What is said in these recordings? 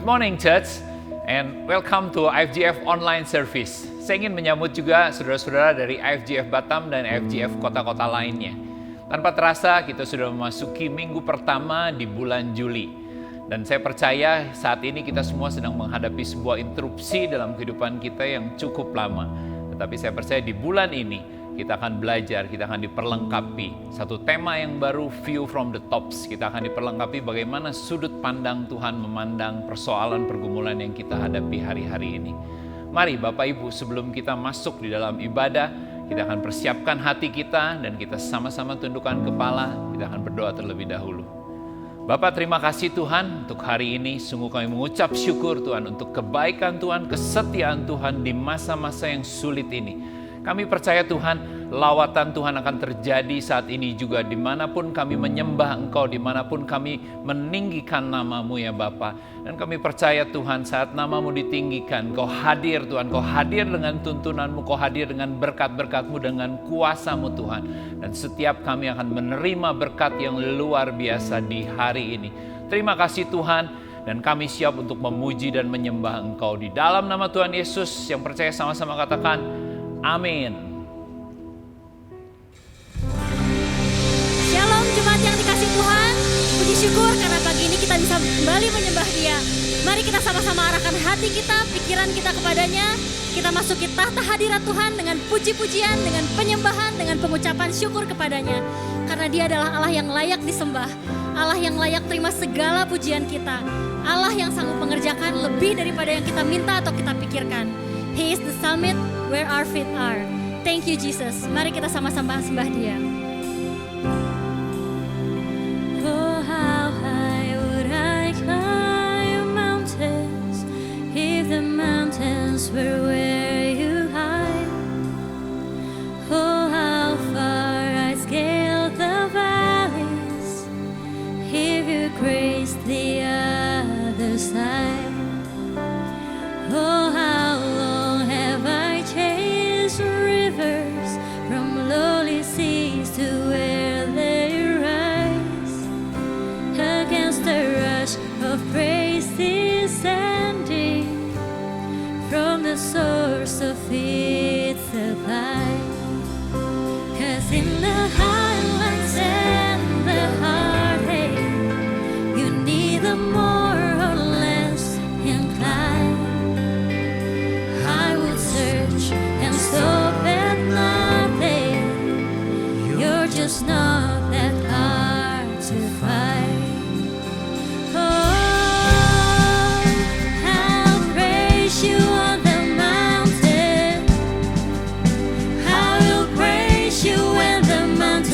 Good morning church and welcome to IFGF online service. Saya ingin menyambut juga saudara-saudara dari IFGF Batam dan IFGF kota-kota lainnya. Tanpa terasa kita sudah memasuki minggu pertama di bulan Juli. Dan saya percaya saat ini kita semua sedang menghadapi sebuah interupsi dalam kehidupan kita yang cukup lama. Tetapi saya percaya di bulan ini kita akan belajar, kita akan diperlengkapi. Satu tema yang baru, view from the tops. Kita akan diperlengkapi bagaimana sudut pandang Tuhan memandang persoalan pergumulan yang kita hadapi hari-hari ini. Mari Bapak Ibu, sebelum kita masuk di dalam ibadah, kita akan persiapkan hati kita dan kita sama-sama tundukkan kepala. Kita akan berdoa terlebih dahulu. Bapak, terima kasih Tuhan untuk hari ini. Sungguh kami mengucap syukur Tuhan untuk kebaikan Tuhan, kesetiaan Tuhan di masa-masa yang sulit ini. Kami percaya Tuhan, lawatan Tuhan akan terjadi saat ini juga dimanapun kami menyembah Engkau, dimanapun kami meninggikan nama-Mu ya Bapa. Dan kami percaya Tuhan saat nama-Mu ditinggikan, Kau hadir Tuhan, Kau hadir dengan tuntunan-Mu, Kau hadir dengan berkat-berkat-Mu, dengan kuasa-Mu Tuhan. Dan setiap kami akan menerima berkat yang luar biasa di hari ini. Terima kasih Tuhan. Dan kami siap untuk memuji dan menyembah Engkau. Di dalam nama Tuhan Yesus, yang percaya sama-sama katakan, amin. Shalom jemaat yang dikasih Tuhan. Puji syukur karena pagi ini kita bisa kembali menyembah Dia. Mari kita sama-sama arahkan hati kita, pikiran kita kepadanya. Kita masuki tahta hadirat Tuhan dengan puji-pujian, dengan penyembahan, dengan pengucapan syukur kepadanya. Karena Dia adalah Allah yang layak disembah, Allah yang layak terima segala pujian kita, Allah yang sanggup mengerjakan lebih daripada yang kita minta atau kita pikirkan. He is the summit where our feet are. Thank you Jesus. Mari kita sama-sama sembah Dia. Oh, how high would I climb mountains if the mountains were where you hide? Oh, how far I scale the valleys if you graced the other side. Oh, how long have I chased rivers from lowly seas to where they rise? Against the rush of praise descending from the source of its supply. 'Cause in the highlands and the heartache, you neither more or less inclined. I would search and stop at nothing. You're just not that hard to find. Oh, I'll praise you on the mountain. I will praise you when the mountain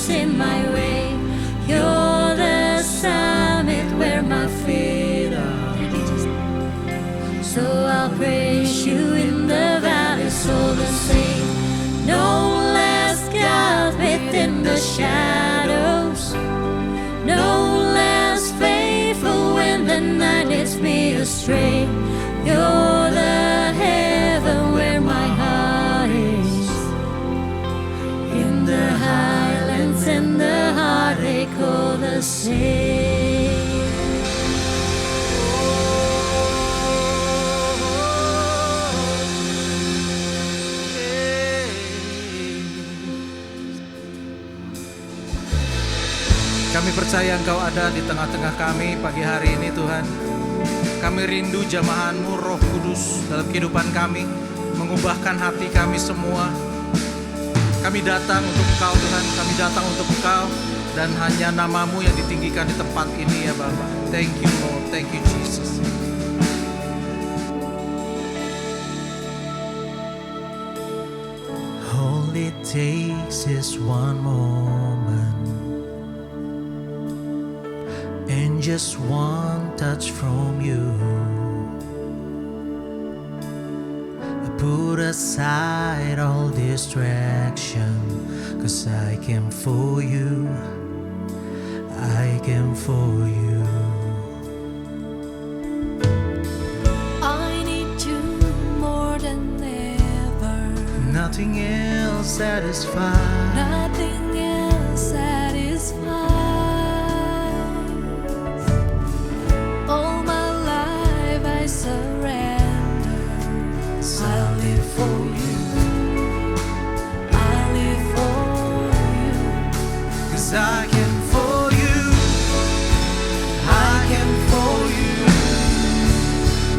mountains in my way. You're the summit where my feet are. So I'll praise you in the valleys, all the same. No less God within the shadows. No less faithful when the night leads me astray. You're the heaven where my heart is. In the highlands and the heartache all the same. Kami percaya Engkau ada di tengah-tengah kami pagi hari ini Tuhan. Kami rindu jamahan-Mu Roh Kudus dalam kehidupan kami, mengubahkan hati kami semua. Kami datang untuk Engkau Tuhan, kami datang untuk Engkau, dan hanya nama-Mu yang ditinggikan di tempat ini ya Bapa. Thank you Lord, thank you Jesus. All it takes is one moment, and just one touch from you. Put aside all distraction, 'cause I came for you, I came for you. I need you more than ever. Nothing else satisfies. Nothing else satisfies. All my life I surrender. I'll live for you. I'll live for you. 'Cause I came for you, I came for you.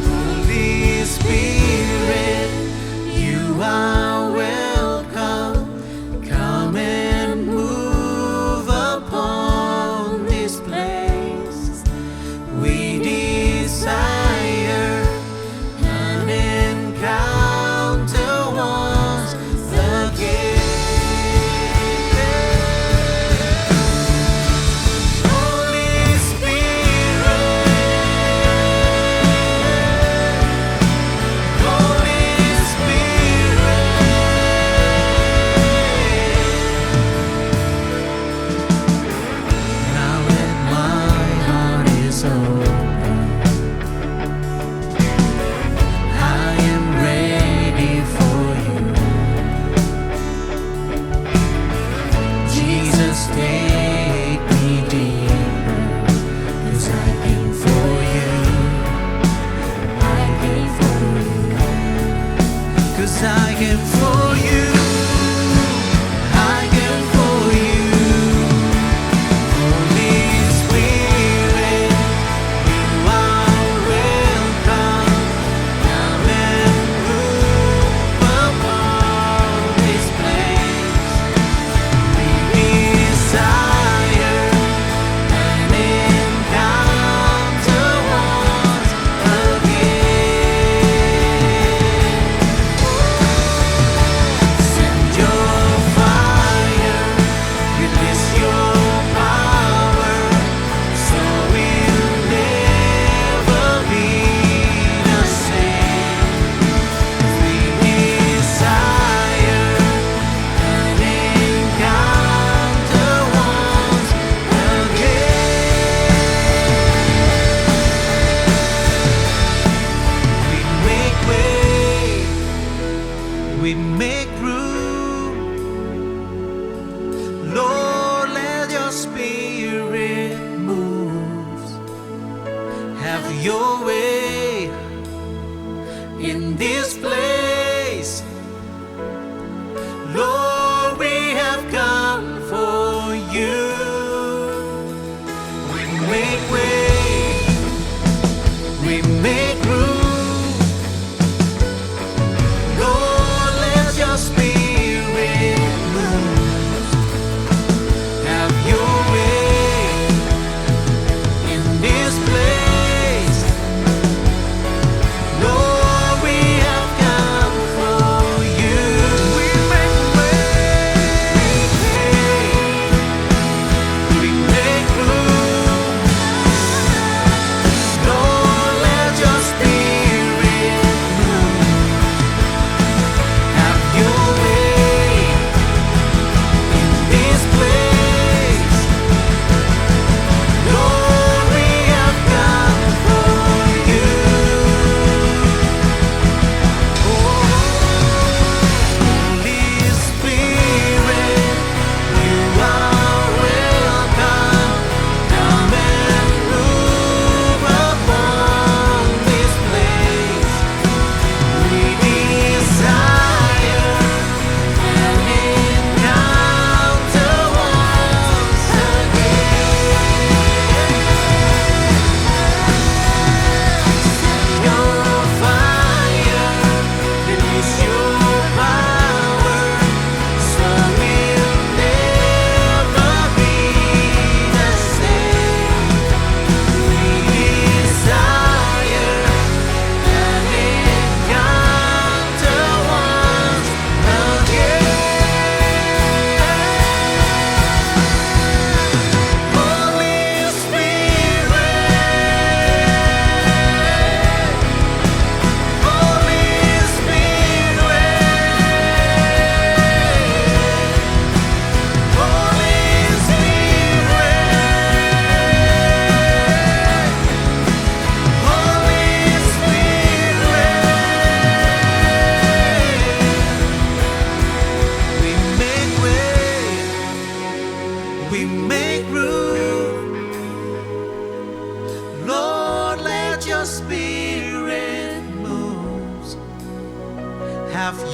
Holy Spirit, you are welcome. Come and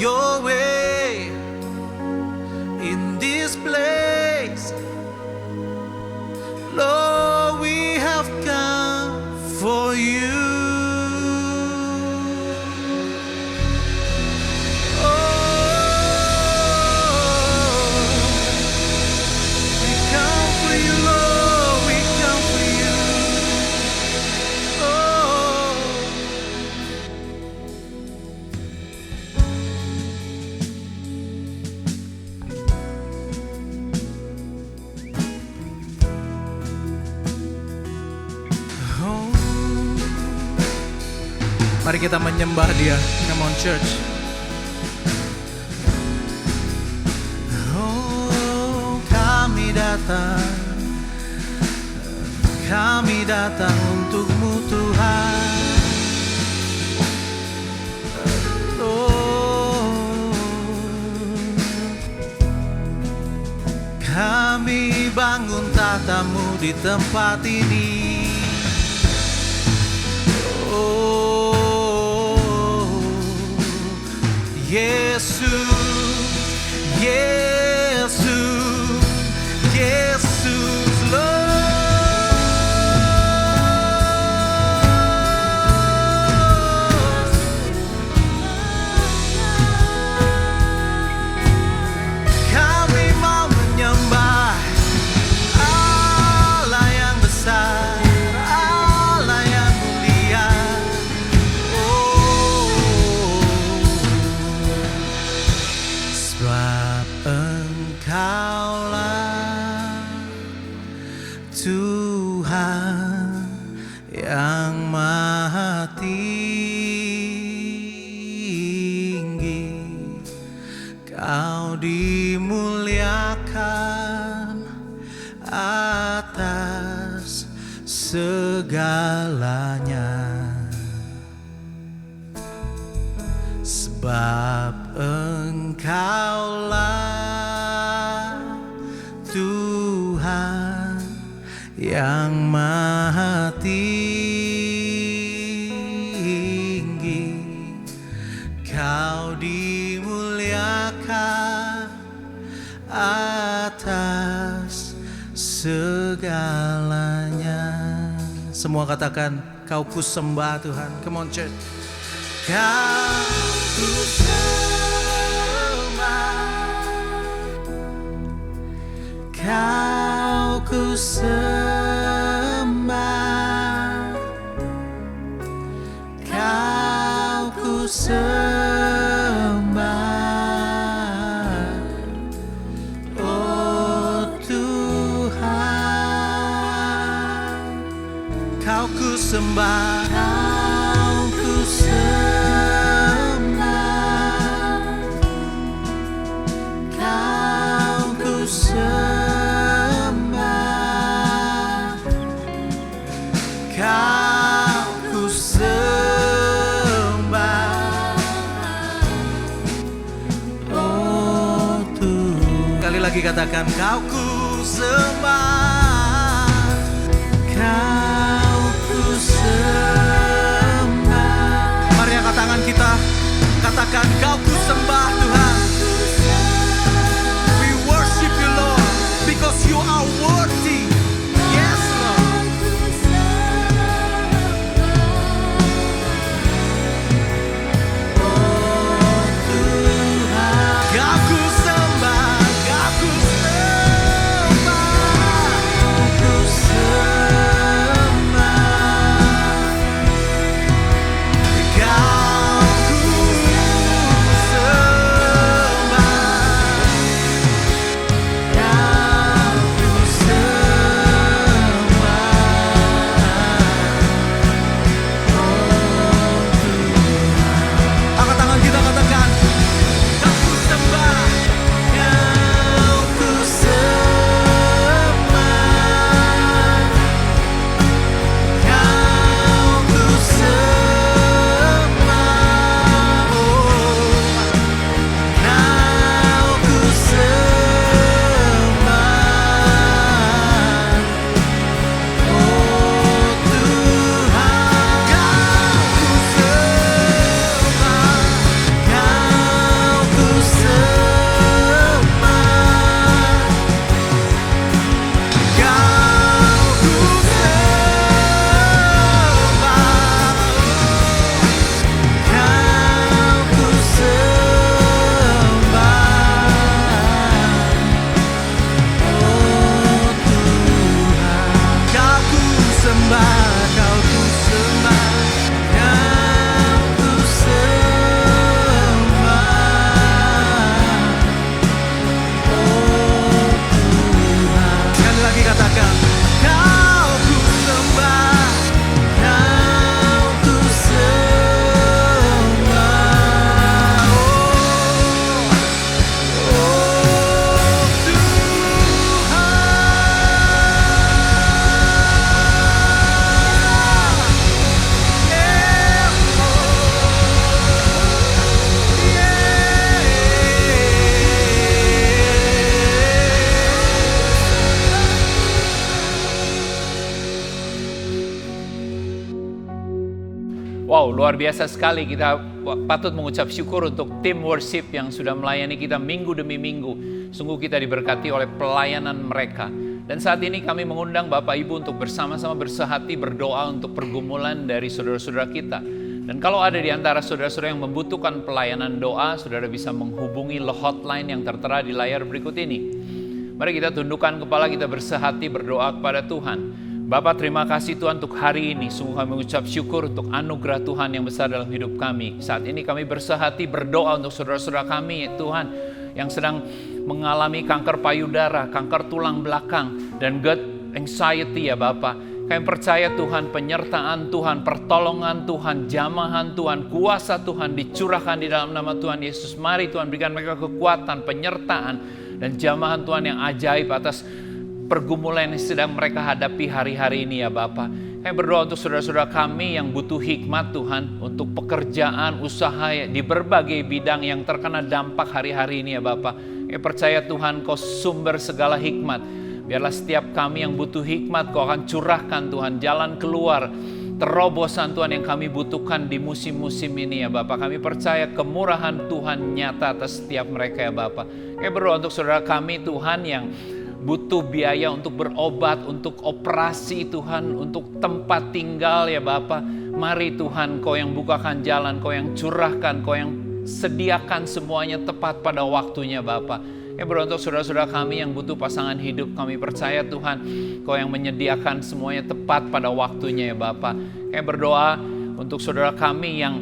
your way in this place. Lord, we have come for you. Mari kita menyembah Dia. Come on church. Oh, kami datang untuk-Mu Tuhan. Oh, kami bangun tata-Mu di tempat ini. Yesus, Yesus, Yesus, Lord. Kami mau menyembah Allah yang besar, Allah yang mulia. Sebab Engkaulah Tuhan yang maha tinggi, Kau dimuliakan atas segalanya. Sebab Engkaulah Tuhan yang maha tinggi, Kau dimuliakan atas segalanya. Semua katakan, Kau ku sembah Tuhan. Come on church. Kau ku sembah, Kau ku sembah, Kau ku sembah, oh Tuhan. Kau ku sembah, Kau ku sembah, Kau ku sembah, Kau ku sembah, oh Tuhan. Kali lagi katakan, Kau ku sembah, Kau ku sembah. Mari angkat tangan kita, katakan, Kau ku sembah Tuhan. We worship you Lord, because you are worthy. Yes Lord. Oh Tuhan, Kau ku sembah, Kau ku sembah. Wow, luar biasa sekali. Kita patut mengucap syukur untuk tim worship yang sudah melayani kita minggu demi minggu. Sungguh kita diberkati oleh pelayanan mereka. Dan saat ini kami mengundang Bapak Ibu untuk bersama-sama bersehati berdoa untuk pergumulan dari saudara-saudara kita. Dan kalau ada di antara saudara-saudara yang membutuhkan pelayanan doa, saudara bisa menghubungi hotline yang tertera di layar berikut ini. Mari kita tundukkan kepala, kita bersehati berdoa kepada Tuhan. Bapak, terima kasih Tuhan untuk hari ini. Sungguh kami mengucap syukur untuk anugerah Tuhan yang besar dalam hidup kami. Saat ini kami bersehati berdoa untuk saudara-saudara kami, ya Tuhan, yang sedang mengalami kanker payudara, kanker tulang belakang, dan gut anxiety ya Bapak. Kami percaya Tuhan, penyertaan Tuhan, pertolongan Tuhan, jamahan Tuhan, kuasa Tuhan dicurahkan di dalam nama Tuhan Yesus. Mari Tuhan berikan mereka kekuatan, penyertaan, dan jamahan Tuhan yang ajaib atas pergumulan yang sedang mereka hadapi hari-hari ini ya Bapak. Kami berdoa untuk saudara-saudara kami yang butuh hikmat Tuhan, untuk pekerjaan, usaha di berbagai bidang yang terkena dampak hari-hari ini ya Bapak. Kami percaya Tuhan, Kau sumber segala hikmat. Biarlah setiap kami yang butuh hikmat, Kau akan curahkan Tuhan jalan keluar, terobosan Tuhan yang kami butuhkan di musim-musim ini ya Bapak. Kami percaya kemurahan Tuhan nyata atas setiap mereka ya Bapak. Kami berdoa untuk saudara kami Tuhan yang butuh biaya untuk berobat, untuk operasi Tuhan, untuk tempat tinggal ya Bapa. Mari Tuhan, Kau yang bukakan jalan, Kau yang curahkan, Kau yang sediakan semuanya tepat pada waktunya Bapa. Kami berdoa untuk saudara-saudara kami yang butuh pasangan hidup. Kami percaya Tuhan, Kau yang menyediakan semuanya tepat pada waktunya ya Bapa. Kami berdoa untuk saudara kami yang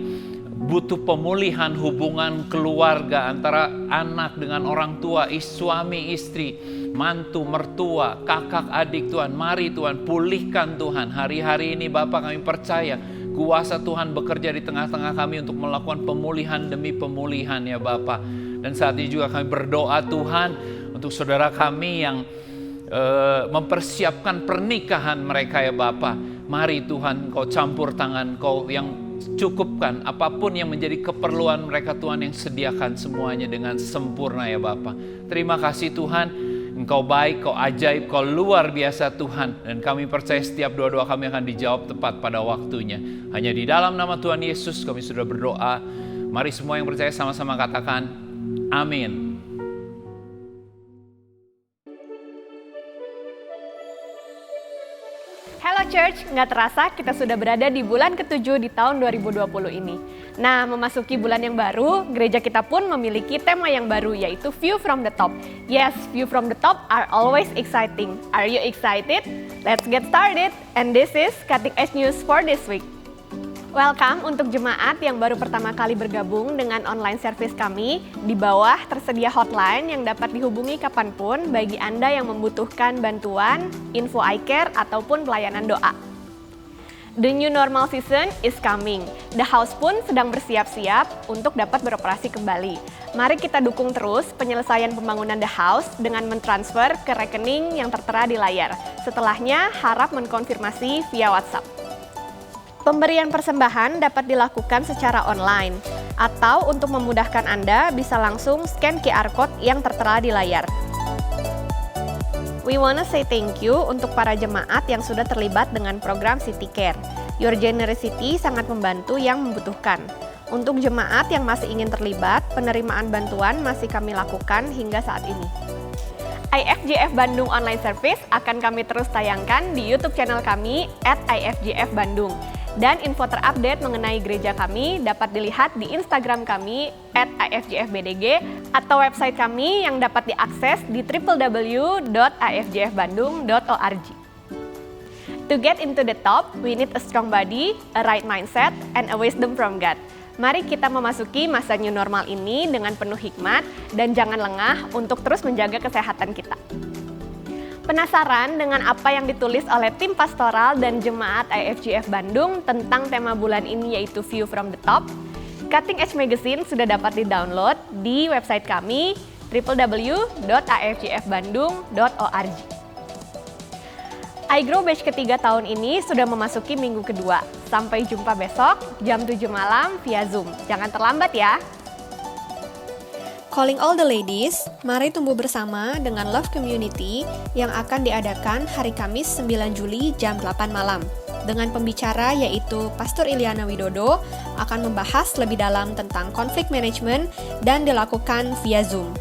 butuh pemulihan hubungan keluarga antara anak dengan orang tua, suami istri, mantu, mertua, kakak, adik Tuhan. Mari Tuhan, pulihkan Tuhan. Hari-hari ini Bapak, kami percaya kuasa Tuhan bekerja di tengah-tengah kami untuk melakukan pemulihan demi pemulihan ya Bapak. Dan saat ini juga kami berdoa Tuhan untuk saudara kami yang mempersiapkan pernikahan mereka ya Bapak. Mari Tuhan, Kau campur tangan, Kau yang cukupkan apapun yang menjadi keperluan mereka Tuhan, yang sediakan semuanya dengan sempurna ya Bapa. Terima kasih Tuhan, Engkau baik, Kau ajaib, Kau luar biasa Tuhan. Dan kami percaya setiap doa-doa kami akan dijawab tepat pada waktunya. Hanya di dalam nama Tuhan Yesus kami sudah berdoa. Mari semua yang percaya sama-sama katakan amin. Hello Church, nggak terasa kita sudah berada di bulan ke-7 di tahun 2020 ini. Nah, memasuki bulan yang baru, gereja kita pun memiliki tema yang baru, yaitu View from the Top. Yes, View from the Top are always exciting. Are you excited? Let's get started. And this is Cutting Edge News for this week. Welcome untuk jemaat yang baru pertama kali bergabung dengan online service kami. Di bawah tersedia hotline yang dapat dihubungi kapanpun bagi Anda yang membutuhkan bantuan, info iCare, ataupun pelayanan doa. The new normal season is coming. The House pun sedang bersiap-siap untuk dapat beroperasi kembali. Mari kita dukung terus penyelesaian pembangunan The House dengan mentransfer ke rekening yang tertera di layar. Setelahnya harap mengkonfirmasi via WhatsApp. Pemberian persembahan dapat dilakukan secara online, atau untuk memudahkan Anda bisa langsung scan QR Code yang tertera di layar. We wanna say thank you untuk para jemaat yang sudah terlibat dengan program City Care. Your generosity sangat membantu yang membutuhkan. Untuk jemaat yang masih ingin terlibat, penerimaan bantuan masih kami lakukan hingga saat ini. IFGF Bandung Online Service akan kami terus tayangkan di YouTube channel kami @IFGF Bandung. Dan info terupdate mengenai gereja kami dapat dilihat di Instagram kami @IFGFBDG atau website kami yang dapat diakses di www.ifgfbandung.org. To get into the top, we need a strong body, a right mindset, and a wisdom from God. Mari kita memasuki masa new normal ini dengan penuh hikmat dan jangan lengah untuk terus menjaga kesehatan kita. Penasaran dengan apa yang ditulis oleh tim pastoral dan jemaat IFGF Bandung tentang tema bulan ini, yaitu View from the Top? Cutting Edge Magazine sudah dapat di-download di website kami www.ifgfbandung.org. iGrow Batch ketiga tahun ini sudah memasuki minggu kedua. Sampai jumpa besok jam 7 malam via Zoom. Jangan terlambat ya! Calling all the ladies, mari tumbuh bersama dengan Love Community yang akan diadakan hari Kamis 9 Juli jam 8 malam. dengan pembicara yaitu Pastor Iliana Widodo akan membahas lebih dalam tentang konflik management dan dilakukan via Zoom.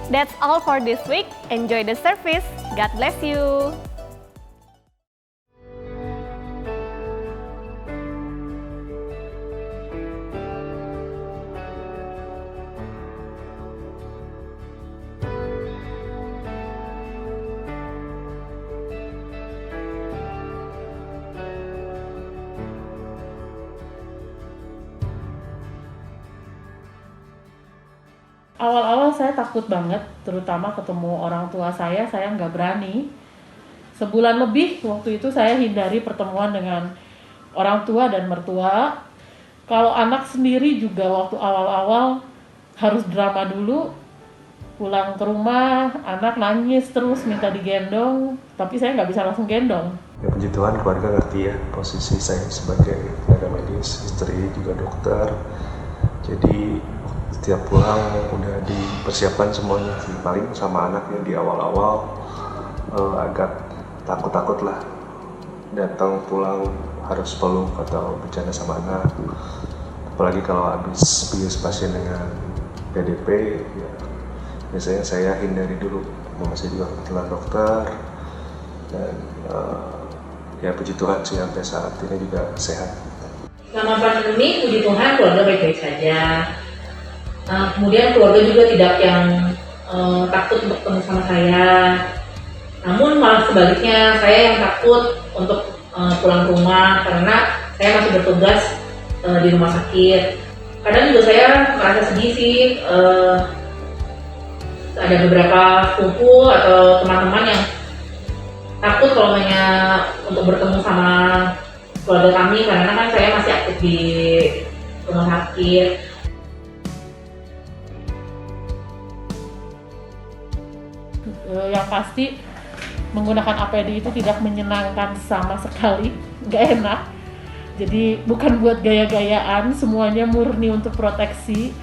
That's all for this week. Enjoy the service. God bless you. Awal-awal saya takut banget, terutama ketemu orang tua saya nggak berani. Sebulan lebih waktu itu saya hindari pertemuan dengan orang tua dan mertua. Kalau anak sendiri juga waktu awal-awal harus drama dulu, pulang ke rumah, anak nangis terus minta digendong, tapi saya nggak bisa langsung gendong. Ya puji Tuhan keluarga ngerti ya posisi saya sebagai tenaga medis, istri juga dokter. Jadi setiap pulang udah dipersiapkan semuanya sih, paling sama anaknya di awal-awal agak takut-takut lah, datang pulang harus peluk atau bercanda sama anak, apalagi kalau habis bius pasien dengan PDP ya, biasanya saya hindari dulu, saya juga kebetulan dokter dan ya puji Tuhan sih sampai saat ini juga sehat. Selama pandemi puji Tuhan keluarga baik-baik saja. Kemudian keluarga juga tidak yang takut untuk ketemu sama saya. Namun malah sebaliknya, saya yang takut untuk pulang ke rumah karena saya masih bertugas di rumah sakit. Kadang juga saya merasa sedih sih, ada beberapa sepupu atau teman-teman yang takut kalau untuk bertemu sama keluarga kami karena kan saya masih aktif di rumah sakit. Yang pasti menggunakan APD itu tidak menyenangkan sama sekali, nggak enak. Jadi bukan buat gaya-gayaan, semuanya murni untuk proteksi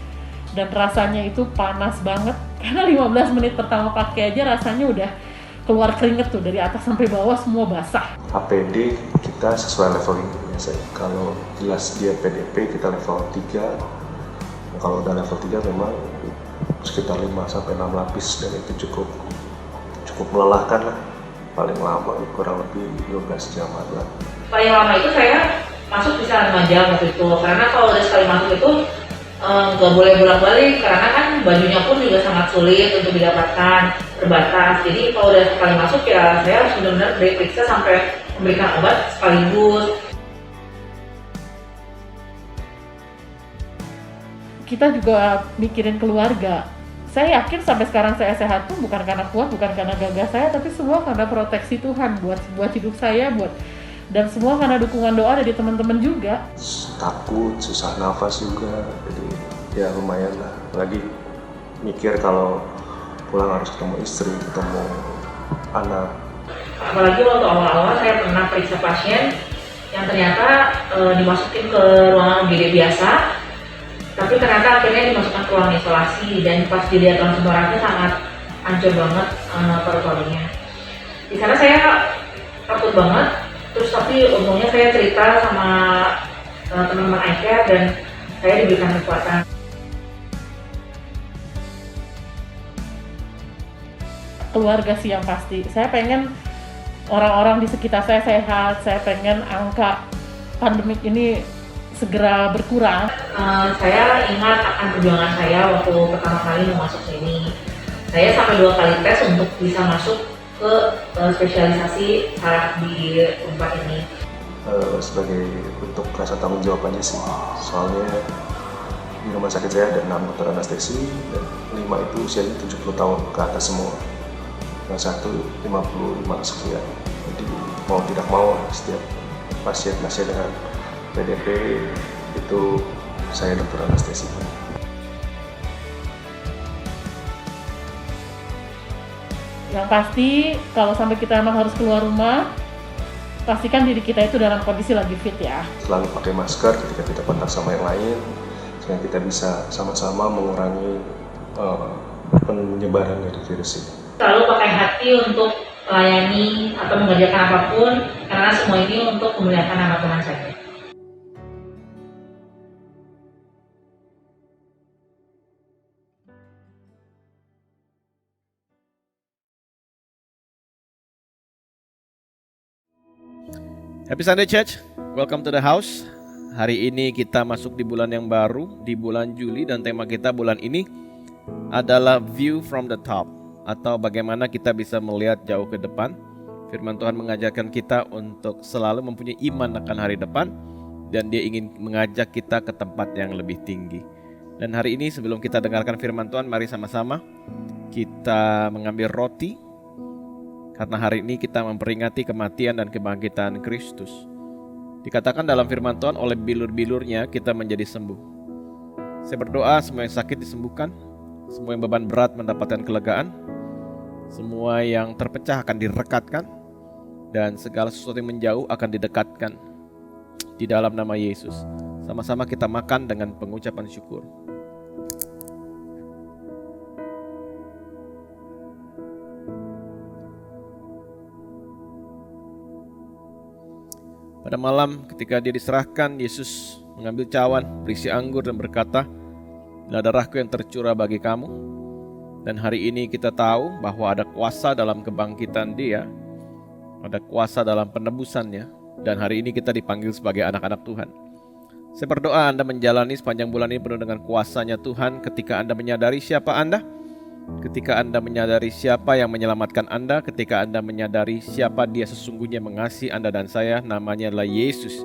dan rasanya itu panas banget karena 15 menit pertama pakai aja rasanya udah keluar keringet tuh dari atas sampai bawah semua basah. APD kita sesuai leveling biasanya. Kalau jelas dia PDP kita level 3. Kalau udah level 3 memang sekitar 5-6 lapis dan itu cukup melelahkan lah, paling lama kurang lebih 12 jam ada. Paling lama itu saya masuk bisa 5 jam waktu itu, karena kalau udah sekali masuk itu nggak boleh bolak-balik, karena kan bajunya pun juga sangat sulit untuk didapatkan, terbatas. Jadi kalau udah sekali masuk ya saya harus benar-benar diperiksa sampai memberikan obat sekaligus. Kita juga mikirin keluarga. Saya yakin sampai sekarang saya sehat tuh bukan karena kuat, bukan karena gagah saya, tapi semua karena proteksi Tuhan buat hidup saya, dan semua karena dukungan doa dari teman-teman juga. Takut, susah nafas juga, jadi ya lumayan lah. Lagi mikir kalau pulang harus ketemu istri, ketemu anak. Apalagi waktu awal-awal saya pernah periksa pasien yang ternyata dimasukin ke ruangan UGD biasa, tapi ternyata akhirnya dimasukkan ke ruang isolasi dan pas dilihat langsung orangnya sangat hancur banget paru-parunya. Di sana saya takut banget, terus tapi untungnya saya cerita sama teman-teman iCare dan saya diberikan kekuatan. Keluarga sih yang pasti. Saya pengen orang-orang di sekitar saya sehat, saya pengen angka pandemik ini segera berkurang. Saya ingat akan perjuangan saya waktu pertama kali mau masuk sini. Saya sampai 2 kali tes untuk bisa masuk ke spesialisasi saraf di tempat ini. Sebagai bentuk rasa tanggung jawab aja sih. Soalnya di rumah sakit saya ada 6 dokter anestesi dan 5 itu usianya 70 tahun ke atas semua. Yang 1 55 sekian. Jadi mau tidak mau setiap pasien dengan PDP itu saya dokter anestesi. Yang pasti kalau sampai kita emang harus keluar rumah, pastikan diri kita itu dalam kondisi lagi fit ya. Selalu pakai masker ketika kita kontak sama yang lain, sehingga kita bisa sama-sama mengurangi penyebaran dari virus ini. Selalu pakai hati untuk melayani atau mengerjakan apapun, karena semua ini untuk memuliakan nama Tuhan saja. Happy Sunday Church, welcome to the house. Hari ini kita masuk di bulan yang baru, di bulan Juli, dan tema kita bulan ini adalah View from the Top, atau bagaimana kita bisa melihat jauh ke depan. Firman Tuhan mengajarkan kita untuk selalu mempunyai iman akan hari depan, dan Dia ingin mengajak kita ke tempat yang lebih tinggi. Dan hari ini sebelum kita dengarkan firman Tuhan, mari sama-sama kita mengambil roti, karena hari ini kita memperingati kematian dan kebangkitan Kristus. Dikatakan dalam firman Tuhan, oleh bilur-bilurnya kita menjadi sembuh. Saya berdoa semua yang sakit disembuhkan, semua yang beban berat mendapatkan kelegaan, semua yang terpecah akan direkatkan, dan segala sesuatu yang menjauh akan didekatkan di dalam nama Yesus. Sama-sama kita makan dengan pengucapan syukur. Pada malam ketika Dia diserahkan, Yesus mengambil cawan berisi anggur dan berkata, "Inilah darahku yang tercurah bagi kamu." Dan hari ini kita tahu bahwa ada kuasa dalam kebangkitan Dia, ada kuasa dalam penebusannya, dan hari ini kita dipanggil sebagai anak-anak Tuhan. Saya berdoa Anda menjalani sepanjang bulan ini penuh dengan kuasanya Tuhan, ketika Anda menyadari siapa Anda, ketika Anda menyadari siapa yang menyelamatkan Anda, ketika Anda menyadari siapa Dia sesungguhnya mengasihi Anda dan saya, namanya adalah Yesus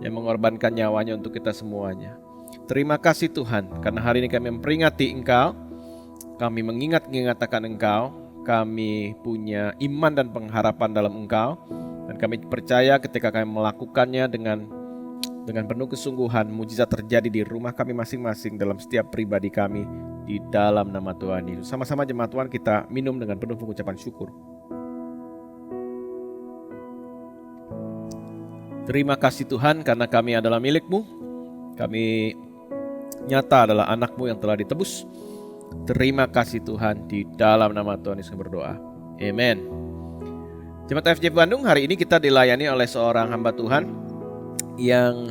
yang mengorbankan nyawanya untuk kita semuanya. Terima kasih Tuhan, karena hari ini kami memperingati Engkau, kami mengingat-ingatkan Engkau, kami punya iman dan pengharapan dalam Engkau, dan kami percaya ketika kami melakukannya dengan penuh kesungguhan, mujizat terjadi di rumah kami masing-masing, dalam setiap pribadi kami, di dalam nama Tuhan Yesus. Sama-sama jemaat Tuhan kita minum dengan penuh pengucapan syukur. Terima kasih Tuhan, karena kami adalah milik-Mu, kami nyata adalah anak-Mu yang telah ditebus. Terima kasih Tuhan, di dalam nama Tuhan Yesus berdoa. Amen. Jemaat FGF Bandung, hari ini kita dilayani oleh seorang hamba Tuhan yang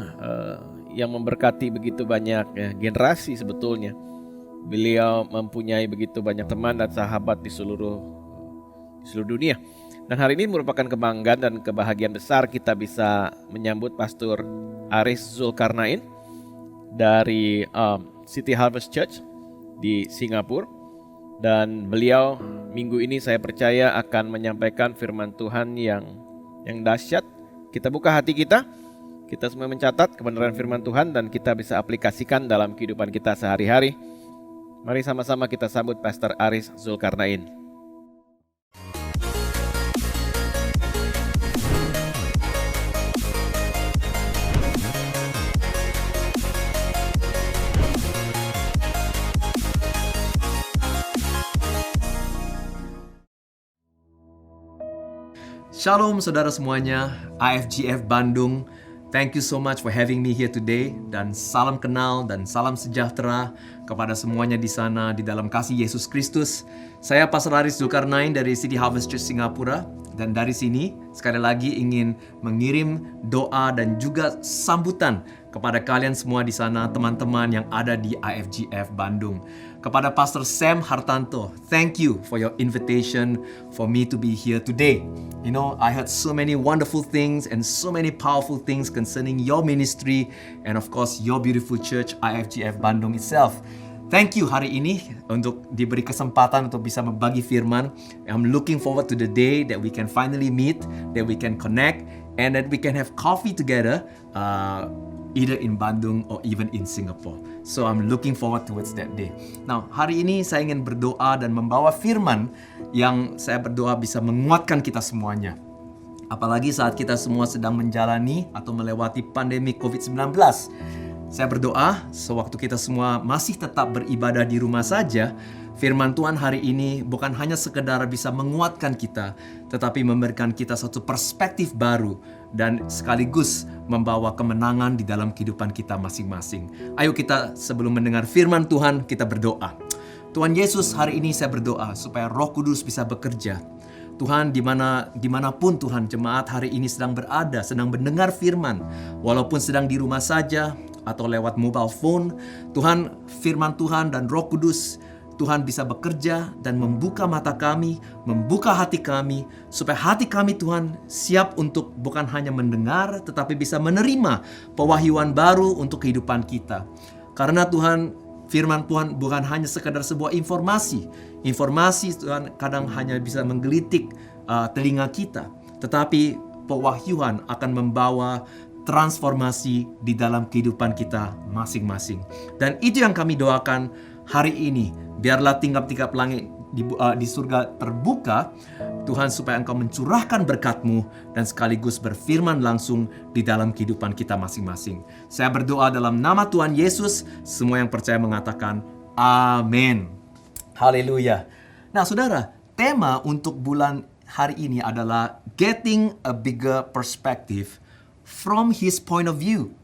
memberkati begitu banyak generasi sebetulnya. Beliau mempunyai begitu banyak teman dan sahabat di seluruh dunia. Dan hari ini merupakan kebanggaan dan kebahagiaan besar kita bisa menyambut Pastor Aris Zulkarnain dari City Harvest Church di Singapura. Dan beliau minggu ini saya percaya akan menyampaikan firman Tuhan yang dahsyat. Kita buka hati kita semua mencatat kebenaran firman Tuhan dan kita bisa aplikasikan dalam kehidupan kita sehari-hari. Mari sama-sama kita sambut Pastor Aris Zulkarnain. Shalom saudara semuanya, IFGF Bandung. Thank you so much for having me here today, dan salam kenal dan salam sejahtera kepada semuanya di sana di dalam kasih Yesus Kristus. Saya Pastor Aris Zulkarnain dari City Harvest Church Singapura, dan dari sini sekali lagi ingin mengirim doa dan juga sambutan kepada kalian semua di sana, teman-teman yang ada di IFGF Bandung. Kepada Pastor Sam Hartanto, thank you for your invitation for me to be here today. You know, I heard so many wonderful things and so many powerful things concerning your ministry and of course your beautiful church IFGF Bandung itself. Thank you hari ini untuk diberi kesempatan untuk bisa membagi firman. I'm looking forward to the day that we can finally meet, that we can connect, and that we can have coffee together, either in Bandung or even in Singapore. So I'm looking forward towards that day. Now, hari ini saya ingin berdoa dan membawa firman yang saya berdoa bisa menguatkan kita semuanya. Apalagi saat kita semua sedang menjalani atau melewati pandemi COVID-19. Saya berdoa sewaktu kita semua masih tetap beribadah di rumah saja, firman Tuhan hari ini bukan hanya sekedar bisa menguatkan kita, tetapi memberikan kita satu perspektif baru dan sekaligus membawa kemenangan di dalam kehidupan kita masing-masing. Ayo kita sebelum mendengar firman Tuhan, kita berdoa. Tuhan Yesus, hari ini saya berdoa supaya Roh Kudus bisa bekerja. Tuhan, dimanapun Tuhan jemaat hari ini sedang berada, sedang mendengar firman, walaupun sedang di rumah saja atau lewat mobile phone, Tuhan, firman Tuhan dan Roh Kudus, Tuhan bisa bekerja dan membuka mata kami, membuka hati kami, supaya hati kami Tuhan siap untuk bukan hanya mendengar, tetapi bisa menerima pewahyuan baru untuk kehidupan kita. Karena Tuhan, firman Tuhan bukan hanya sekadar sebuah informasi. Informasi Tuhan kadang hanya bisa menggelitik telinga kita. Tetapi pewahyuan akan membawa transformasi di dalam kehidupan kita masing-masing. Dan itu yang kami doakan hari ini. Biarlah tingkap-tingkap langit di surga terbuka, Tuhan, supaya Engkau mencurahkan berkat-Mu dan sekaligus berfirman langsung di dalam kehidupan kita masing-masing. Saya berdoa dalam nama Tuhan Yesus, semua yang percaya mengatakan amin. Haleluya. Nah saudara, tema untuk bulan hari ini adalah Getting a Bigger Perspective from His Point of View.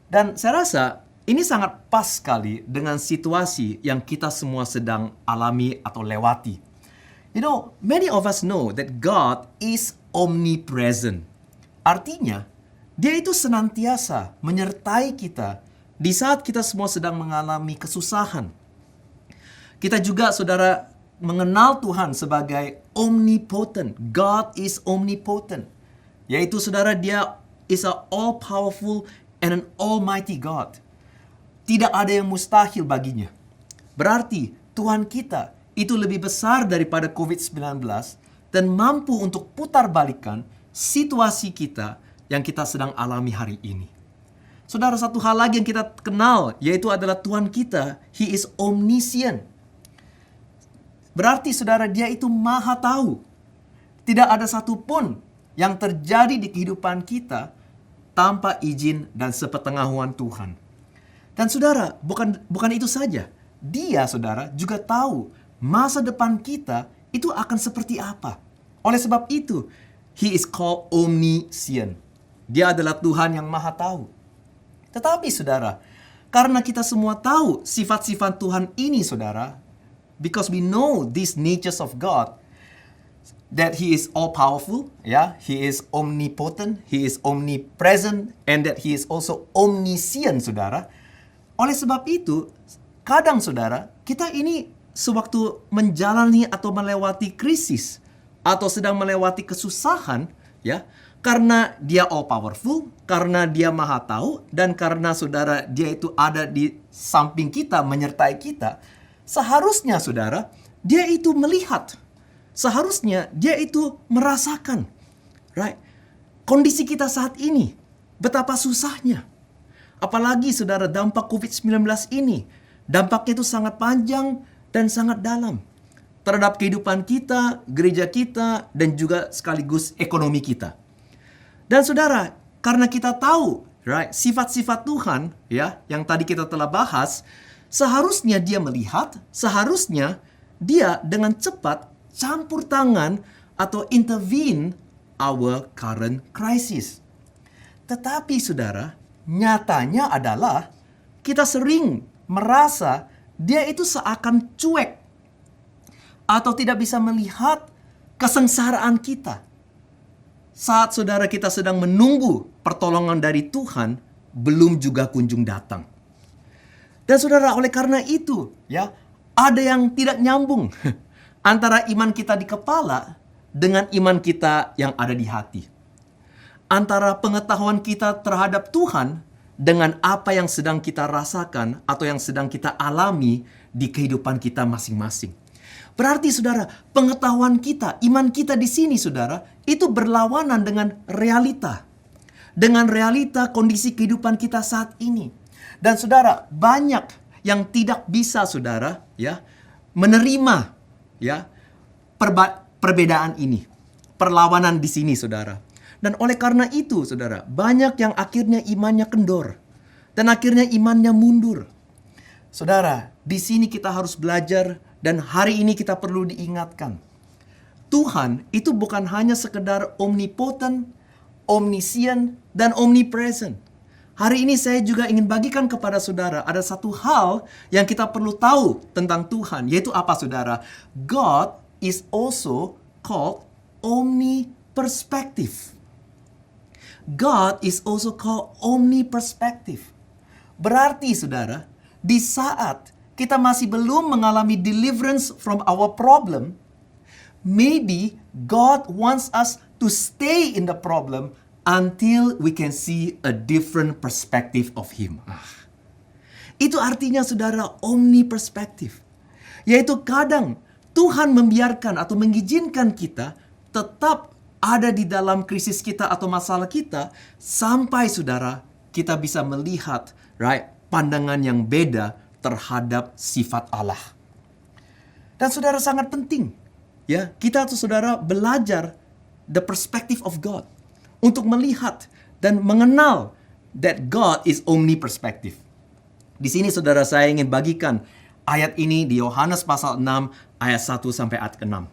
Dan saya rasa ini sangat pas sekali dengan situasi yang kita semua sedang alami atau lewati. You know, many of us know that God is omnipresent. Artinya, Dia itu senantiasa menyertai kita di saat kita semua sedang mengalami kesusahan. Kita juga, saudara, mengenal Tuhan sebagai omnipotent. God is omnipotent. Yaitu, saudara, Dia is a all-powerful and an almighty God. Tidak ada yang mustahil baginya. Berarti Tuhan kita itu lebih besar daripada COVID-19 dan mampu untuk putar balikan situasi kita yang kita sedang alami hari ini. Saudara, satu hal lagi yang kita kenal yaitu adalah Tuhan kita, He is omniscient. Berarti saudara, Dia itu maha tahu. Tidak ada satupun yang terjadi di kehidupan kita tanpa izin dan sepengetahuan Tuhan. Dan saudara, bukan itu saja. Dia, saudara, juga tahu masa depan kita itu akan seperti apa. Oleh sebab itu, He is called omniscient. Dia adalah Tuhan yang maha tahu. Tetapi saudara, karena kita semua tahu sifat-sifat Tuhan ini, saudara, because we know these natures of God, that He is all-powerful, He is omnipotent, He is omnipresent, and that He is also omniscient, saudara. Oleh sebab itu, kadang saudara, kita ini sewaktu menjalani atau melewati krisis atau sedang melewati kesusahan, karena Dia all powerful, karena Dia maha tahu, dan karena saudara Dia itu ada di samping kita, menyertai kita, seharusnya saudara, Dia itu melihat, seharusnya Dia itu merasakan, right? Kondisi kita saat ini, betapa susahnya. Apalagi saudara, dampak COVID-19 ini, dampaknya itu sangat panjang dan sangat dalam terhadap kehidupan kita, gereja kita, dan juga sekaligus ekonomi kita. Dan saudara, karena kita tahu, right, sifat-sifat Tuhan, yang tadi kita telah bahas, seharusnya Dia melihat, seharusnya Dia dengan cepat campur tangan atau intervene our current crisis. Tetapi saudara, nyatanya adalah kita sering merasa Dia itu seakan cuek atau tidak bisa melihat kesengsaraan kita. Saat saudara kita sedang menunggu pertolongan dari Tuhan, belum juga kunjung datang. Dan saudara, oleh karena itu, ada yang tidak nyambung antara iman kita di kepala dengan iman kita yang ada di hati. Antara pengetahuan kita terhadap Tuhan dengan apa yang sedang kita rasakan atau yang sedang kita alami di kehidupan kita masing-masing. Berarti saudara, pengetahuan kita, iman kita di sini saudara, itu berlawanan dengan realita. Dengan realita kondisi kehidupan kita saat ini. Dan saudara, banyak yang tidak bisa saudara menerima perbedaan ini. Perlawanan di sini saudara. Dan oleh karena itu, saudara, banyak yang akhirnya imannya kendor. Dan akhirnya imannya mundur. Saudara, di sini kita harus belajar dan hari ini kita perlu diingatkan. Tuhan itu bukan hanya sekedar omnipotent, omniscient, dan omnipresent. Hari ini saya juga ingin bagikan kepada saudara ada satu hal yang kita perlu tahu tentang Tuhan. Yaitu apa saudara? God is also called omniperspective. God is also called omniperspective. Berarti saudara, di saat kita masih belum mengalami deliverance from our problem, maybe God wants us to stay in the problem until we can see a different perspective of Him. Itu artinya saudara omniperspective. Yaitu kadang Tuhan membiarkan atau mengizinkan kita tetap ada di dalam krisis kita atau masalah kita sampai saudara kita bisa melihat pandangan yang beda terhadap sifat Allah. Dan saudara sangat penting ya, kita atau saudara belajar the perspective of God untuk melihat dan mengenal that God is omniperspective. Di sini saudara saya ingin bagikan ayat ini di Yohanes pasal 6 ayat 1 sampai ayat 6.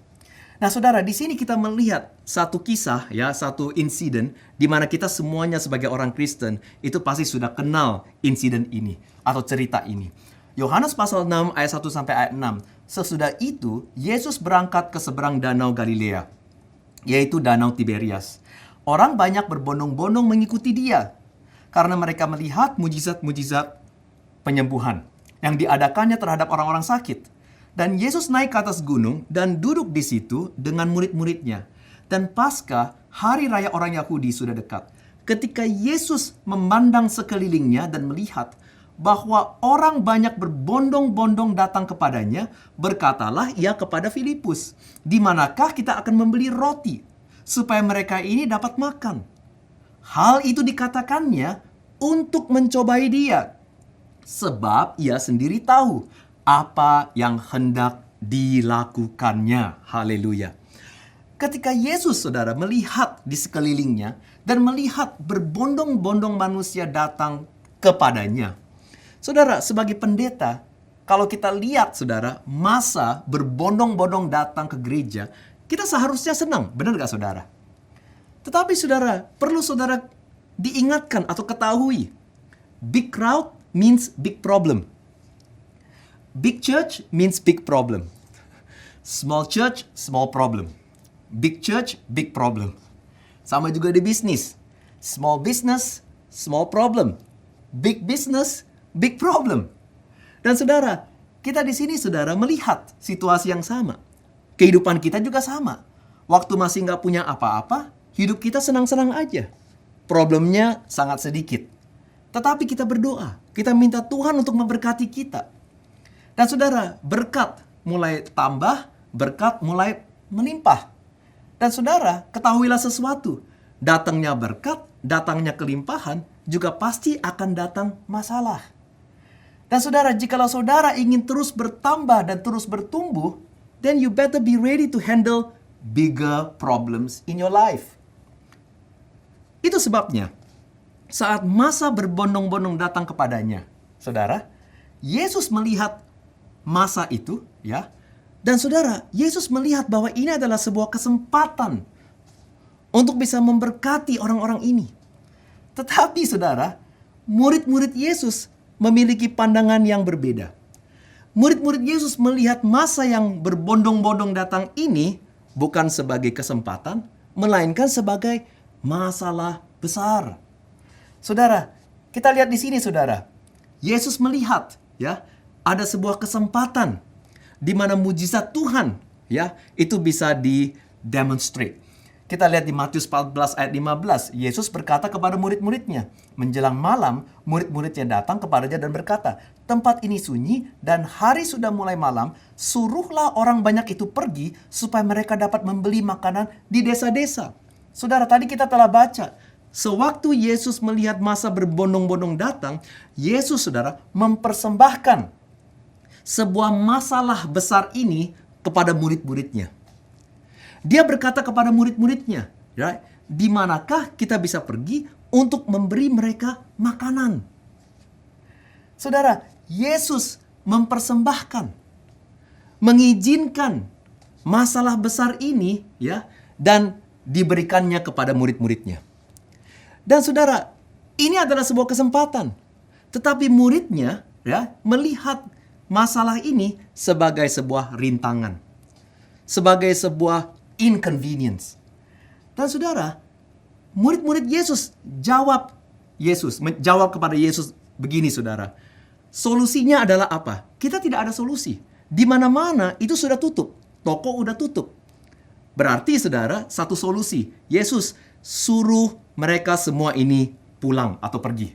Nah saudara, di sini kita melihat satu kisah ya, satu insiden di mana kita semuanya sebagai orang Kristen itu pasti sudah kenal insiden ini atau cerita ini. Yohanes pasal 6 ayat 1 sampai ayat 6. Sesudah itu Yesus berangkat ke seberang danau Galilea, yaitu danau Tiberias. Orang banyak berbondong-bondong mengikuti dia karena mereka melihat mujizat-mujizat penyembuhan yang diadakannya terhadap orang-orang sakit. Dan Yesus naik ke atas gunung dan duduk di situ dengan murid-muridnya. Dan pasca hari raya orang Yahudi sudah dekat. Ketika Yesus memandang sekelilingnya dan melihat bahwa orang banyak berbondong-bondong datang kepadanya, berkatalah ia kepada Filipus, "Di manakah kita akan membeli roti supaya mereka ini dapat makan?" Hal itu dikatakannya untuk mencobai dia, sebab ia sendiri tahu apa yang hendak dilakukannya. Haleluya. Ketika Yesus saudara melihat di sekelilingnya dan melihat berbondong-bondong manusia datang kepadanya. Saudara, sebagai pendeta, kalau kita lihat saudara, masa berbondong-bondong datang ke gereja, kita seharusnya senang, benar gak saudara? Tetapi saudara, perlu saudara diingatkan atau ketahui, big crowd means big problem. Big church means big problem. Small church, small problem. Big church, big problem. Sama juga di bisnis. Small business, small problem. Big business, big problem. Dan saudara, kita di sini saudara melihat situasi yang sama. Kehidupan kita juga sama. Waktu masih nggak punya apa-apa, hidup kita senang-senang aja. Problemnya sangat sedikit. Tetapi kita berdoa, kita minta Tuhan untuk memberkati kita. Dan saudara, berkat mulai tambah, berkat mulai melimpah. Dan saudara, ketahuilah sesuatu. Datangnya berkat, datangnya kelimpahan, juga pasti akan datang masalah. Dan saudara, jikalau saudara ingin terus bertambah dan terus bertumbuh, then you better be ready to handle bigger problems in your life. Itu sebabnya, saat masa berbondong-bondong datang kepadanya, saudara, Yesus melihat masa itu, ya. Dan saudara, Yesus melihat bahwa ini adalah sebuah kesempatan untuk bisa memberkati orang-orang ini. Tetapi saudara, murid-murid Yesus memiliki pandangan yang berbeda. Murid-murid Yesus melihat masa yang berbondong-bondong datang ini bukan sebagai kesempatan, melainkan sebagai masalah besar. Saudara, kita lihat di sini saudara. Yesus melihat, ya, ada sebuah kesempatan di mana mujizat Tuhan, ya, itu bisa di-demonstrate. Kita lihat di Matius 14 ayat 15, Yesus berkata kepada murid-muridnya, menjelang malam, murid-muridnya datang kepadanya dan berkata, "Tempat ini sunyi dan hari sudah mulai malam, suruhlah orang banyak itu pergi supaya mereka dapat membeli makanan di desa-desa." Saudara, tadi kita telah baca, sewaktu Yesus melihat masa berbondong-bondong datang, Yesus saudara mempersembahkan sebuah masalah besar ini kepada murid-muridnya. Dia berkata kepada murid-muridnya, right? Di manakah kita bisa pergi untuk memberi mereka makanan? Saudara, Yesus mempersembahkan, mengizinkan masalah besar ini, ya, dan diberikannya kepada murid-muridnya. Dan saudara, ini adalah sebuah kesempatan. Tetapi muridnya, ya, melihat masalah ini sebagai sebuah rintangan, sebagai sebuah inconvenience. Dan saudara, murid-murid Yesus menjawab kepada Yesus begini saudara. Solusinya adalah apa? Kita tidak ada solusi. Di mana-mana itu sudah tutup. Toko udah tutup. Berarti saudara, satu solusi. Yesus suruh mereka semua ini pulang atau pergi.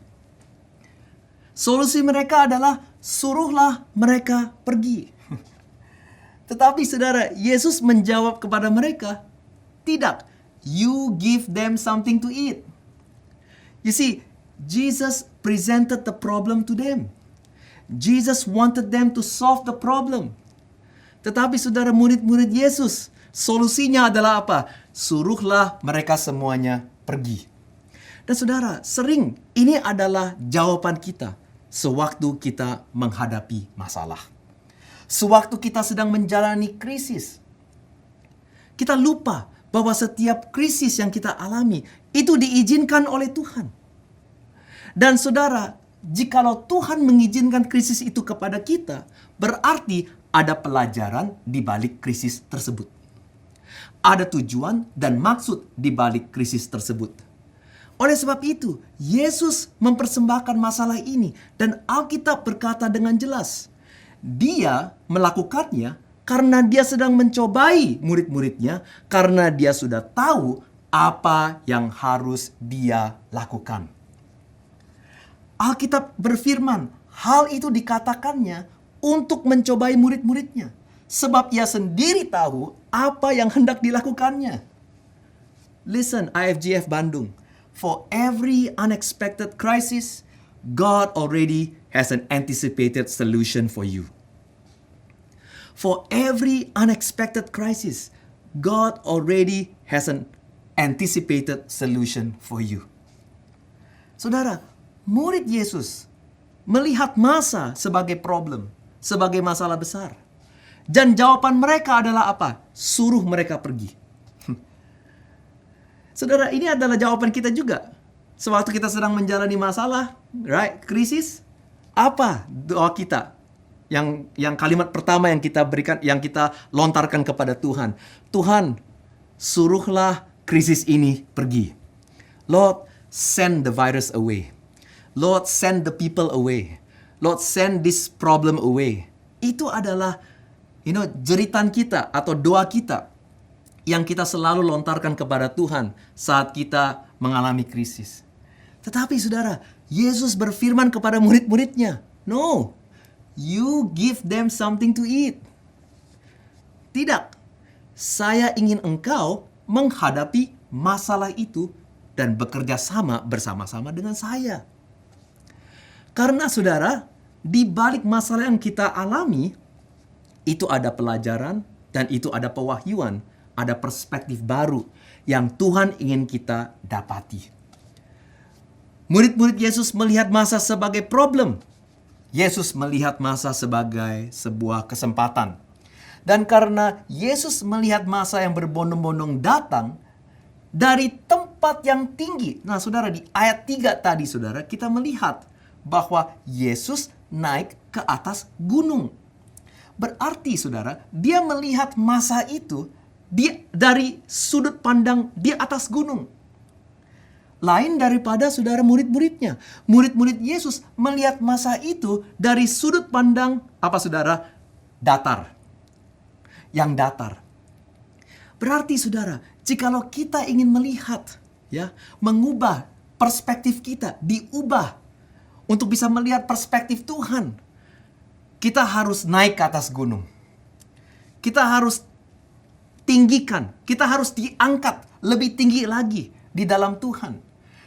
Solusi mereka adalah suruhlah mereka pergi. Tetapi saudara, Yesus menjawab kepada mereka, tidak. You give them something to eat. You see, Jesus presented the problem to them. Jesus wanted them to solve the problem. Tetapi saudara, murid-murid Yesus, solusinya adalah apa? Suruhlah mereka semuanya pergi. Dan saudara, sering ini adalah jawaban kita sewaktu kita menghadapi masalah. Sewaktu kita sedang menjalani krisis. Kita lupa bahwa setiap krisis yang kita alami itu diizinkan oleh Tuhan. Dan saudara, jikalau Tuhan mengizinkan krisis itu kepada kita, berarti ada pelajaran di balik krisis tersebut. Ada tujuan dan maksud di balik krisis tersebut. Oleh sebab itu, Yesus mempersembahkan masalah ini dan Alkitab berkata dengan jelas, Dia melakukannya karena Dia sedang mencobai murid-muridnya, karena Dia sudah tahu apa yang harus Dia lakukan. Alkitab berfirman, hal itu dikatakannya untuk mencobai murid-muridnya, sebab Ia sendiri tahu apa yang hendak dilakukannya. Listen, IFGF Bandung, for every unexpected crisis, God already has an anticipated solution for you. For every unexpected crisis, God already has an anticipated solution for you. Saudara, murid Yesus melihat masa sebagai problem, sebagai masalah besar. Dan jawaban mereka adalah apa? Suruh mereka pergi. Saudara, ini adalah jawaban kita juga. Sewaktu kita sedang menjalani masalah, right? Krisis, apa doa kita? Yang kalimat pertama yang kita berikan, yang kita lontarkan kepada Tuhan. Tuhan, suruhlah krisis ini pergi. Lord, send the virus away. Lord, send the people away. Lord, send this problem away. Itu adalah, jeritan kita atau doa kita yang kita selalu lontarkan kepada Tuhan saat kita mengalami krisis. Tetapi saudara, Yesus berfirman kepada murid-muridnya, no, you give them something to eat. Tidak, saya ingin engkau menghadapi masalah itu dan bekerja sama bersama-sama dengan saya. Karena saudara, di balik masalah yang kita alami, itu ada pelajaran dan itu ada pewahyuan, ada perspektif baru yang Tuhan ingin kita dapati. Murid-murid Yesus melihat masa sebagai problem. Yesus melihat masa sebagai sebuah kesempatan. Dan karena Yesus melihat masa yang berbondong-bondong datang dari tempat yang tinggi. Nah saudara, di ayat 3 tadi saudara, kita melihat bahwa Yesus naik ke atas gunung. Berarti saudara, dia melihat masa itu dari sudut pandang di atas gunung. Lain daripada saudara murid-muridnya. Murid-murid Yesus melihat masa itu dari sudut pandang apa saudara? Datar. Yang datar. Berarti saudara, jikalau kita ingin melihat, mengubah perspektif kita, diubah untuk bisa melihat perspektif Tuhan, kita harus naik ke atas gunung. Kita harus tinggikan, kita harus diangkat lebih tinggi lagi di dalam Tuhan.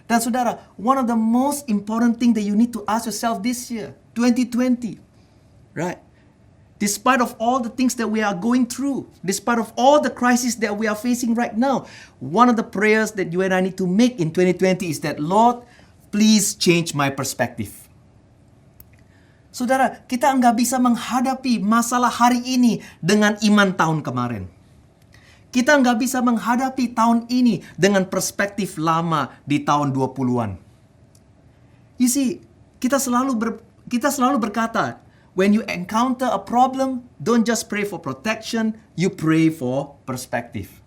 Dan saudara, one of the most important thing that you need to ask yourself this year, 2020, right? Despite of all the things that we are going through, despite of all the crises that we are facing right now, one of the prayers that you and I need to make in 2020 is that, Lord, please change my perspective. Saudara, kita nggak bisa menghadapi masalah hari ini dengan iman tahun kemarin. Kita nggak bisa menghadapi tahun ini dengan perspektif lama di tahun 20-an. You see, kita selalu berkata, when you encounter a problem, don't just pray for protection, you pray for perspective.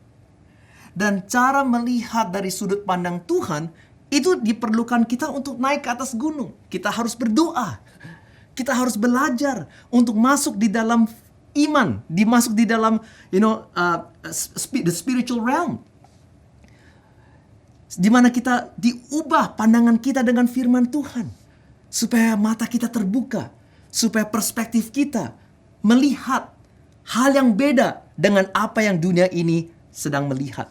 Dan cara melihat dari sudut pandang Tuhan, itu diperlukan kita untuk naik ke atas gunung. Kita harus berdoa. Kita harus belajar untuk masuk di dalam iman, dimasuk di dalam the spiritual realm. Di mana kita diubah pandangan kita dengan firman Tuhan. Supaya mata kita terbuka. Supaya perspektif kita melihat hal yang beda dengan apa yang dunia ini sedang melihat.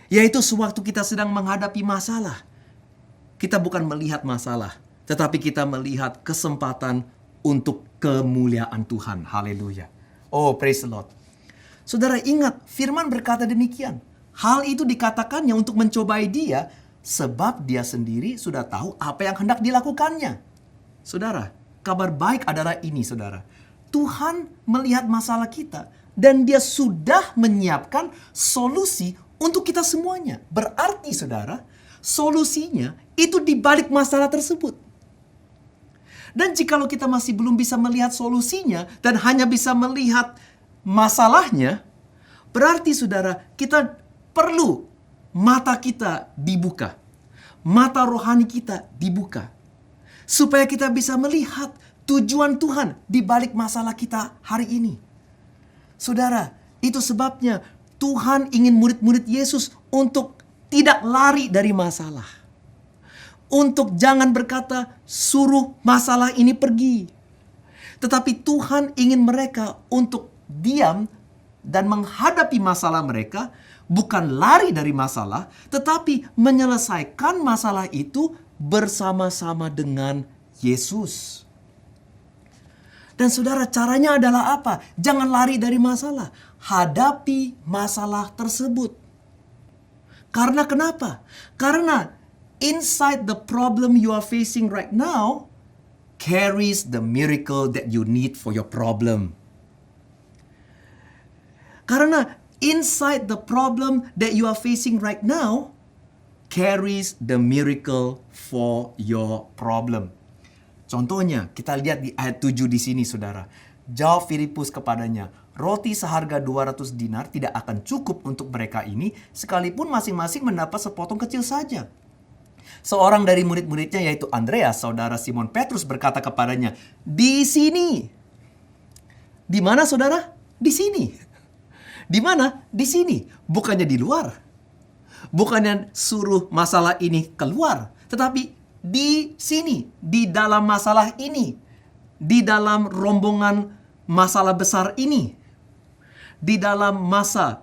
Yaitu sewaktu kita sedang menghadapi masalah. Kita bukan melihat masalah, tetapi kita melihat kesempatan untuk kemuliaan Tuhan. Haleluya. Oh, praise the Lord. Saudara ingat, firman berkata demikian. Hal itu dikatakannya untuk mencobai dia, sebab dia sendiri sudah tahu apa yang hendak dilakukannya. Saudara, kabar baik adalah ini, saudara. Tuhan melihat masalah kita dan dia sudah menyiapkan solusi untuk kita semuanya. Berarti saudara, solusinya itu di balik masalah tersebut. Dan jikalau kita masih belum bisa melihat solusinya dan hanya bisa melihat masalahnya, berarti saudara, kita perlu mata kita dibuka. Mata rohani kita dibuka. Supaya kita bisa melihat tujuan Tuhan di balik masalah kita hari ini. Saudara, itu sebabnya Tuhan ingin murid-murid Yesus untuk tidak lari dari masalah. Untuk jangan berkata, suruh masalah ini pergi. Tetapi Tuhan ingin mereka untuk diam dan menghadapi masalah mereka. Bukan lari dari masalah, tetapi menyelesaikan masalah itu bersama-sama dengan Yesus. Dan saudara, caranya adalah apa? Jangan lari dari masalah. Hadapi masalah tersebut. Karena kenapa? Karena inside the problem you are facing right now carries the miracle that you need for your problem. Karena inside the problem that you are facing right now carries the miracle for your problem. Contohnya, kita lihat di ayat 7 di sini, saudara. Jawab Filipus kepadanya, roti seharga 200 dinar tidak akan cukup untuk mereka ini, sekalipun masing-masing mendapat sepotong kecil saja. Seorang dari murid-muridnya, yaitu Andreas, saudara Simon Petrus, berkata kepadanya, di sini. Di mana, saudara? Di sini. Di mana? Di sini. Bukannya di luar. Bukannya suruh masalah ini keluar, tetapi di sini, di dalam masalah ini, di dalam rombongan masalah besar ini, di dalam masa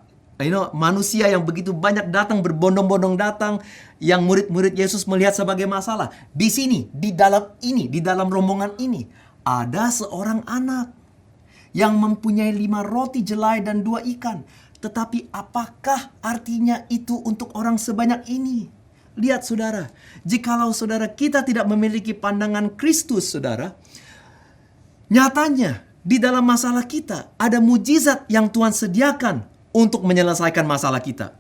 manusia yang begitu banyak datang, berbondong-bondong datang, yang murid-murid Yesus melihat sebagai masalah. Di sini, di dalam ini, di dalam rombongan ini, ada seorang anak yang mempunyai 5 roti jelai dan 2 ikan. Tetapi apakah artinya itu untuk orang sebanyak ini? Lihat saudara, jikalau saudara kita tidak memiliki pandangan Kristus, saudara, nyatanya di dalam masalah kita ada mujizat yang Tuhan sediakan untuk menyelesaikan masalah kita.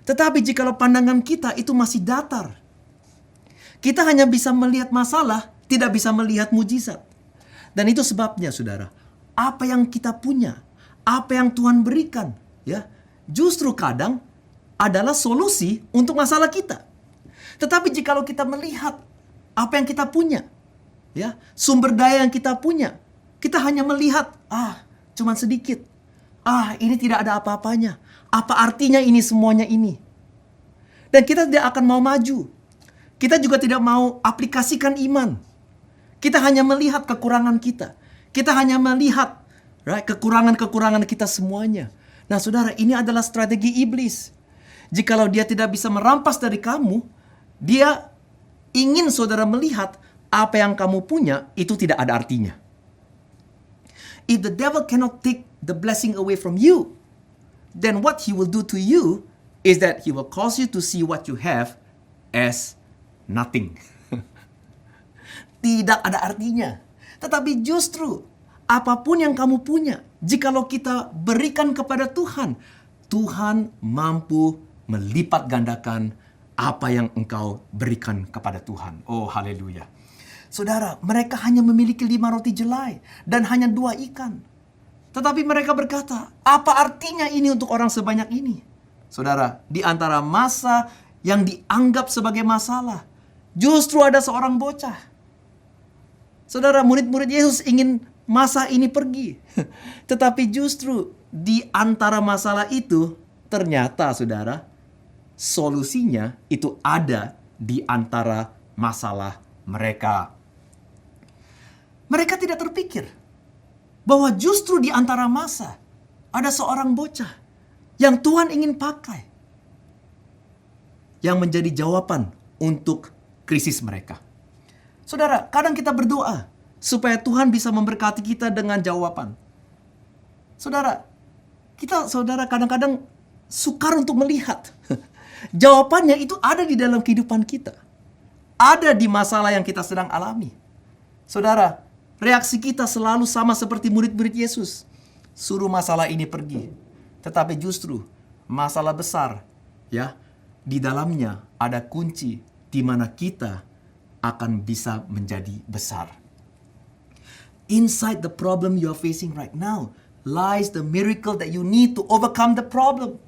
Tetapi jikalau pandangan kita itu masih datar, kita hanya bisa melihat masalah, tidak bisa melihat mujizat. Dan itu sebabnya saudara, apa yang kita punya, apa yang Tuhan berikan, ya, justru kadang adalah solusi untuk masalah kita. Tetapi jikalau kita melihat apa yang kita punya, ya, sumber daya yang kita punya, kita hanya melihat, cuman sedikit. Ini tidak ada apa-apanya. Apa artinya ini semuanya ini? Dan kita tidak akan mau maju. Kita juga tidak mau aplikasikan iman. Kita hanya melihat kekurangan kita. Kita hanya melihat kekurangan-kekurangan kita semuanya. Nah saudara, ini adalah strategi iblis. Jikalau dia tidak bisa merampas dari kamu, dia ingin saudara melihat apa yang kamu punya itu tidak ada artinya. If the devil cannot take the blessing away from you, then what he will do to you is that he will cause you to see what you have as nothing. Tidak ada artinya. Tetapi justru apapun yang kamu punya, jikalau kita berikan kepada Tuhan, Tuhan mampu melipat gandakan apa yang engkau berikan kepada Tuhan. Oh haleluya. Saudara, mereka hanya memiliki 5 roti jelai dan hanya 2 ikan. Tetapi mereka berkata, apa artinya ini untuk orang sebanyak ini? Saudara, di antara masa yang dianggap sebagai masalah, justru ada seorang bocah. Saudara, murid-murid Yesus ingin masa ini pergi. Tetapi justru di antara masalah itu, ternyata saudara, solusinya itu ada di antara masalah mereka. Mereka tidak terpikir bahwa justru di antara masa ada seorang bocah yang Tuhan ingin pakai, yang menjadi jawaban untuk krisis mereka. Saudara, kadang kita berdoa supaya Tuhan bisa memberkati kita dengan jawaban. Saudara kadang-kadang sukar untuk melihat. Jawabannya itu ada di dalam kehidupan kita. Ada di masalah yang kita sedang alami. Saudara, reaksi kita selalu sama seperti murid-murid Yesus. Suruh masalah ini pergi. Tetapi justru masalah besar, ya, di dalamnya ada kunci di mana kita akan bisa menjadi besar. Inside the problem you are facing right now lies the miracle that you need to overcome the problem.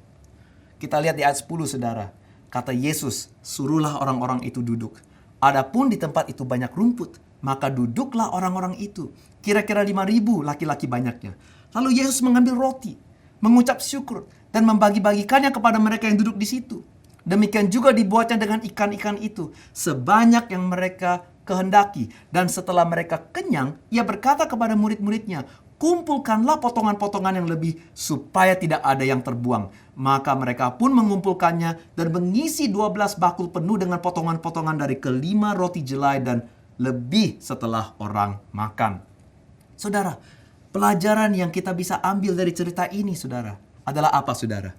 Kita lihat di ayat 10, saudara. Kata Yesus, suruhlah orang-orang itu duduk. Adapun di tempat itu banyak rumput, maka duduklah orang-orang itu. Kira-kira 5.000 laki-laki banyaknya. Lalu Yesus mengambil roti, mengucap syukur, dan membagi-bagikannya kepada mereka yang duduk di situ. Demikian juga dibuatnya dengan ikan-ikan itu, sebanyak yang mereka kehendaki. Dan setelah mereka kenyang, ia berkata kepada murid-muridnya, kumpulkanlah potongan-potongan yang lebih, supaya tidak ada yang terbuang. Maka mereka pun mengumpulkannya dan mengisi 12 bakul penuh dengan potongan-potongan dari kelima roti jelai dan lebih setelah orang makan. Saudara, pelajaran yang kita bisa ambil dari cerita ini, saudara, adalah apa, saudara?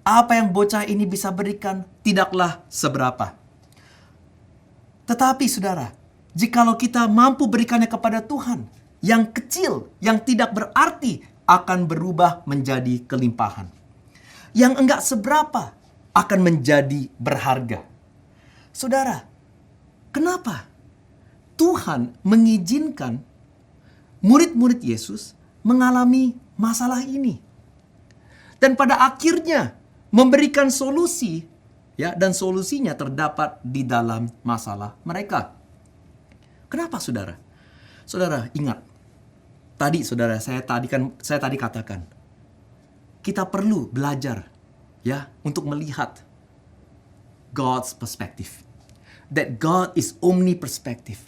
Apa yang bocah ini bisa berikan tidaklah seberapa. Tetapi saudara, jikalau kita mampu berikannya kepada Tuhan, yang kecil, yang tidak berarti akan berubah menjadi kelimpahan. Yang enggak seberapa akan menjadi berharga. Saudara, kenapa Tuhan mengizinkan murid-murid Yesus mengalami masalah ini? Dan pada akhirnya memberikan solusi, ya, dan solusinya terdapat di dalam masalah mereka. Kenapa, saudara? Saudara, ingat. Tadi, saudara, saya tadi katakan, kita perlu belajar, ya, untuk melihat God's perspective. That God is omniperspective.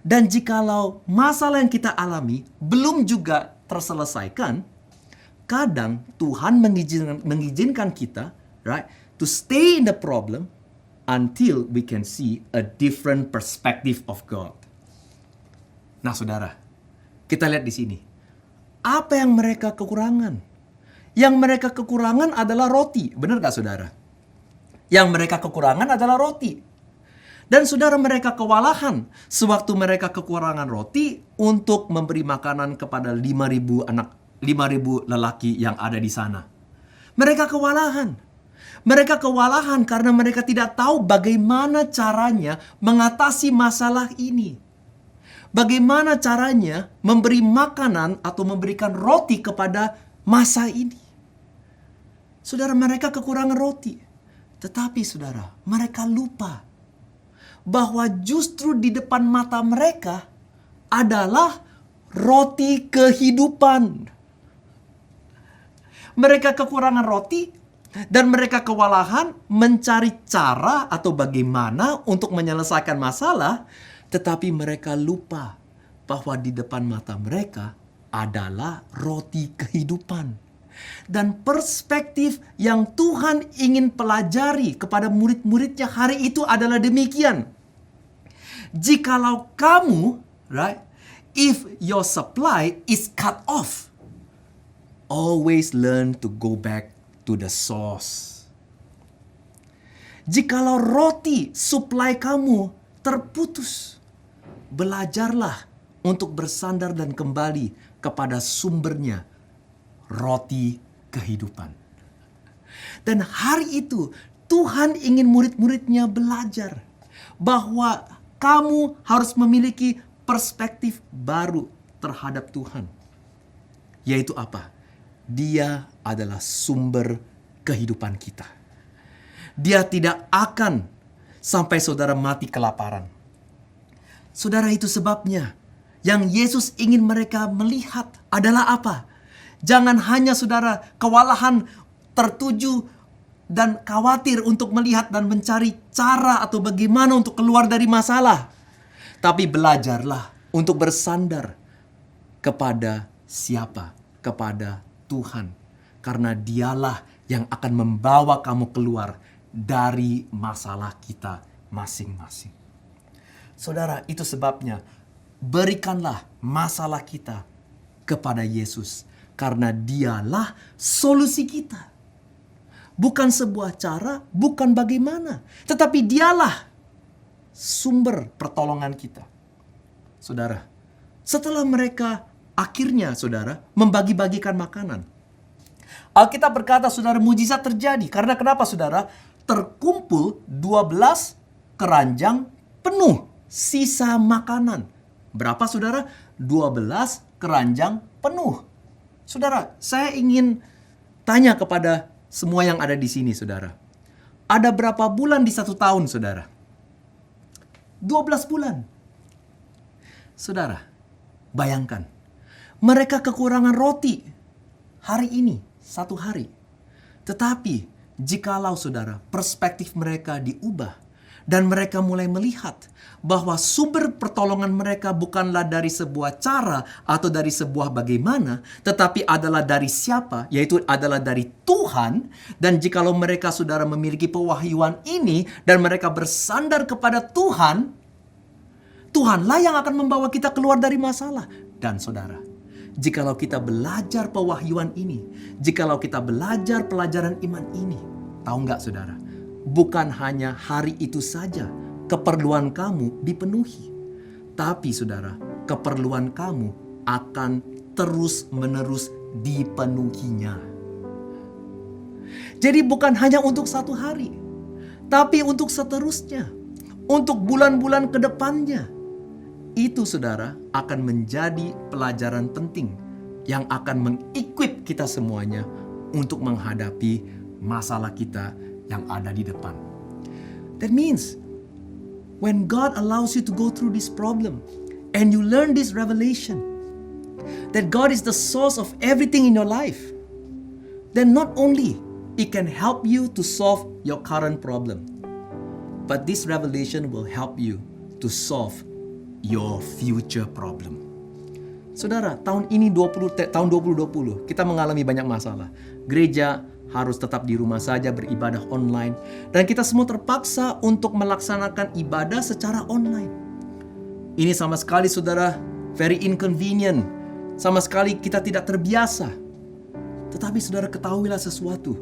Dan jikalau masalah yang kita alami belum juga terselesaikan, kadang Tuhan mengizinkan kita, right, to stay in the problem until we can see a different perspective of God. Nah, saudara, kita lihat di sini. Apa yang mereka kekurangan? Yang mereka kekurangan adalah roti. Benar gak, saudara? Yang mereka kekurangan adalah roti. Dan saudara, mereka kewalahan sewaktu mereka kekurangan roti untuk memberi makanan kepada 5.000 lelaki yang ada di sana. Mereka kewalahan. Mereka kewalahan karena mereka tidak tahu bagaimana caranya mengatasi masalah ini. Bagaimana caranya memberi makanan atau memberikan roti kepada masa ini. Saudara, mereka kekurangan roti. Tetapi saudara, mereka lupa bahwa justru di depan mata mereka adalah roti kehidupan. Mereka kekurangan roti dan mereka kewalahan mencari cara atau bagaimana untuk menyelesaikan masalah, tetapi mereka lupa bahwa di depan mata mereka adalah roti kehidupan. Dan perspektif yang Tuhan ingin pelajari kepada murid-muridnya hari itu adalah demikian. Jikalau kamu, right, if your supply is cut off, always learn to go back to the source. Jikalau roti supply kamu terputus, belajarlah untuk bersandar dan kembali kepada sumbernya, roti kehidupan. Dan hari itu Tuhan ingin murid-muridnya belajar bahwa kamu harus memiliki perspektif baru terhadap Tuhan. Yaitu apa? Dia adalah sumber kehidupan kita. Dia tidak akan sampai saudara mati kelaparan. Saudara, itu sebabnya yang Yesus ingin mereka melihat adalah apa? Jangan hanya saudara kewalahan, tertuju dan khawatir untuk melihat dan mencari cara atau bagaimana untuk keluar dari masalah. Tapi belajarlah untuk bersandar kepada siapa? Kepada Tuhan. Karena dialah yang akan membawa kamu keluar dari masalah kita masing-masing. Saudara, itu sebabnya berikanlah masalah kita kepada Yesus. Karena dialah solusi kita. Bukan sebuah cara, bukan bagaimana. Tetapi dialah sumber pertolongan kita. Saudara, setelah mereka akhirnya saudara membagi-bagikan makanan. Alkitab berkata saudara mujizat terjadi. Karena kenapa saudara? Terkumpul 12 keranjang penuh sisa makanan. Berapa saudara? 12 keranjang penuh. Saudara, saya ingin tanya kepada semua yang ada di sini saudara. Ada berapa bulan di 1 tahun saudara? 12 bulan. Saudara, bayangkan. Mereka kekurangan roti hari ini, 1 hari. Tetapi, jikalau saudara, perspektif mereka diubah. Dan mereka mulai melihat bahwa sumber pertolongan mereka bukanlah dari sebuah cara atau dari sebuah bagaimana. Tetapi adalah dari siapa? Yaitu adalah dari Tuhan. Dan jikalau mereka saudara memiliki pewahyuan ini dan mereka bersandar kepada Tuhan. Tuhanlah yang akan membawa kita keluar dari masalah. Dan saudara, jikalau kita belajar pewahyuan ini, jikalau kita belajar pelajaran iman ini, tahu nggak saudara? Bukan hanya hari itu saja keperluan kamu dipenuhi. Tapi saudara, keperluan kamu akan terus-menerus dipenuhinya. Jadi bukan hanya untuk 1 hari, tapi untuk seterusnya. Untuk bulan-bulan ke depannya. Itu saudara akan menjadi pelajaran penting yang akan mengequip kita semuanya untuk menghadapi masalah kita yang ada di depan. That means when God allows you to go through this problem and you learn this revelation that God is the source of everything in your life, then not only it can help you to solve your current problem, but this revelation will help you to solve your future problem. Saudara, tahun 2020 kita mengalami banyak masalah. Gereja harus tetap di rumah saja beribadah online. Dan kita semua terpaksa untuk melaksanakan ibadah secara online. Ini sama sekali saudara, very inconvenient. Sama sekali kita tidak terbiasa. Tetapi saudara ketahuilah sesuatu.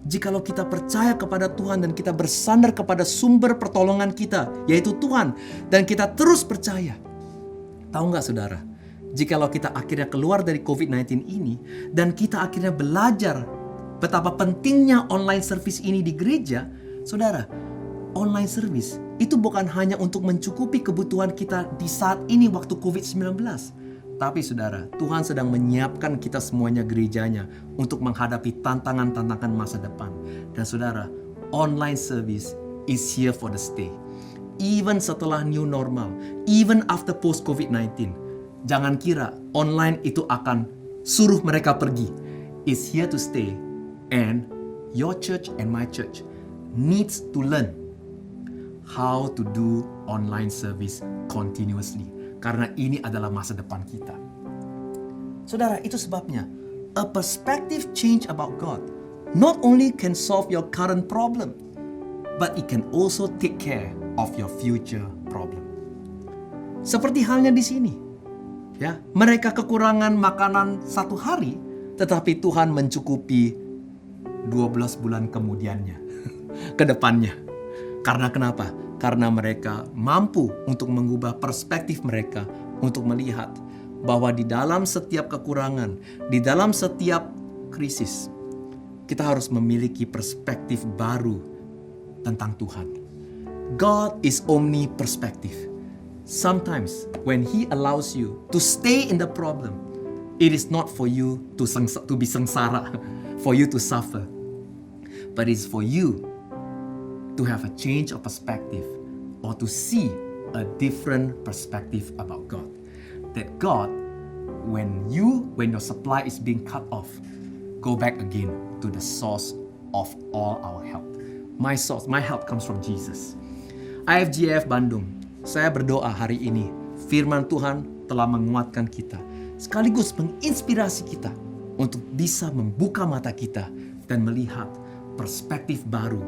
Jikalau kita percaya kepada Tuhan dan kita bersandar kepada sumber pertolongan kita, yaitu Tuhan. Dan kita terus percaya. Tahu nggak saudara? Jikalau kita akhirnya keluar dari COVID-19 ini. Dan kita akhirnya belajar betapa pentingnya online service ini di gereja, saudara, online service itu bukan hanya untuk mencukupi kebutuhan kita di saat ini waktu COVID-19. Tapi saudara, Tuhan sedang menyiapkan kita semuanya gerejanya untuk menghadapi tantangan-tantangan masa depan. Dan saudara, online service is here for the stay. Even setelah new normal, even after post COVID-19. Jangan kira online itu akan suruh mereka pergi. It's here to stay. And your church and my church needs to learn how to do online service continuously. Karena ini adalah masa depan kita. Saudara, itu sebabnya a perspective change about God not only can solve your current problem, but it can also take care of your future problem. Seperti halnya di sini. Ya, mereka kekurangan makanan 1 hari, tetapi Tuhan mencukupi 12 bulan kemudiannya, ke depannya. Karena kenapa? Karena mereka mampu untuk mengubah perspektif mereka untuk melihat bahwa di dalam setiap kekurangan, di dalam setiap krisis, kita harus memiliki perspektif baru tentang Tuhan. God is omni-perspective. Sometimes when He allows you to stay in the problem, it is not for you to be sengsara, for you to suffer, but it's for you to have a change of perspective or to see a different perspective about God. That God, when your supply is being cut off, go back again to the source of all our help. My help comes from Jesus. IFGF Bandung, saya berdoa hari ini firman Tuhan telah menguatkan kita, sekaligus menginspirasi kita untuk bisa membuka mata kita dan melihat perspektif baru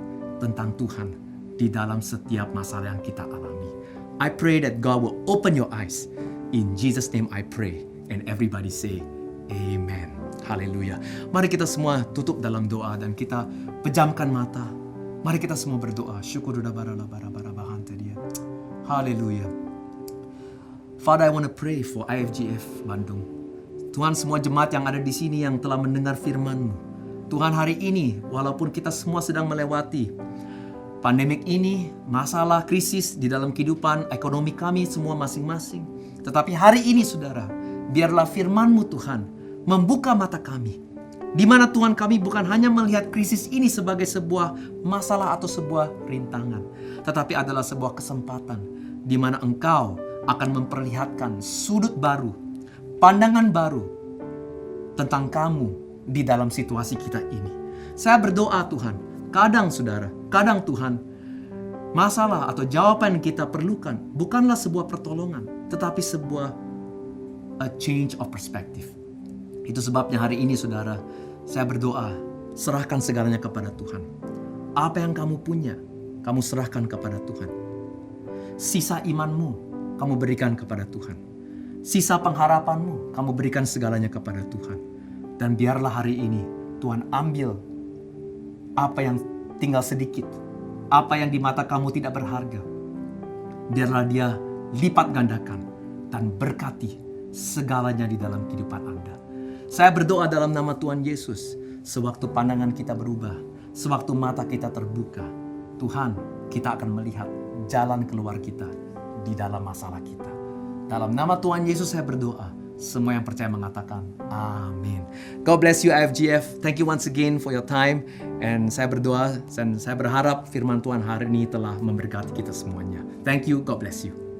tentang Tuhan di dalam setiap masalah yang kita alami. I pray that God will open your eyes. In Jesus' name I pray. And everybody say, Amen. Haleluya. Mari kita semua tutup dalam doa dan kita pejamkan mata. Mari kita semua berdoa. Haleluya. Father, I want to pray for IFGF Bandung. Tuhan, semua jemaat yang ada di sini yang telah mendengar firman-Mu. Tuhan, hari ini walaupun kita semua sedang melewati pandemik ini, masalah krisis di dalam kehidupan ekonomi kami semua masing-masing. Tetapi hari ini saudara, biarlah firman-Mu Tuhan membuka mata kami. Di mana Tuhan kami bukan hanya melihat krisis ini sebagai sebuah masalah atau sebuah rintangan. Tetapi adalah sebuah kesempatan di mana Engkau akan memperlihatkan sudut baru, pandangan baru tentang kamu di dalam situasi kita ini. Saya berdoa Tuhan, kadang Tuhan, masalah atau jawaban yang kita perlukan bukanlah sebuah pertolongan, tetapi sebuah a change of perspective. Itu sebabnya hari ini saudara, saya berdoa, serahkan segalanya kepada Tuhan. Apa yang kamu punya, kamu serahkan kepada Tuhan. Sisa imanmu, kamu berikan kepada Tuhan. Sisa pengharapanmu, kamu berikan segalanya kepada Tuhan. Dan biarlah hari ini Tuhan ambil apa yang tinggal sedikit, apa yang di mata kamu tidak berharga. Biarlah Dia lipat gandakan dan berkati segalanya di dalam kehidupan Anda. Saya berdoa dalam nama Tuhan Yesus, sewaktu pandangan kita berubah, sewaktu mata kita terbuka, Tuhan, kita akan melihat jalan keluar kita di dalam masalah kita. Dalam nama Tuhan Yesus saya berdoa. Semua yang percaya mengatakan amin. God bless you IFGF. Thank you once again for your time. And saya berdoa dan saya berharap firman Tuhan hari ini telah memberkati kita semuanya. Thank you. God bless you.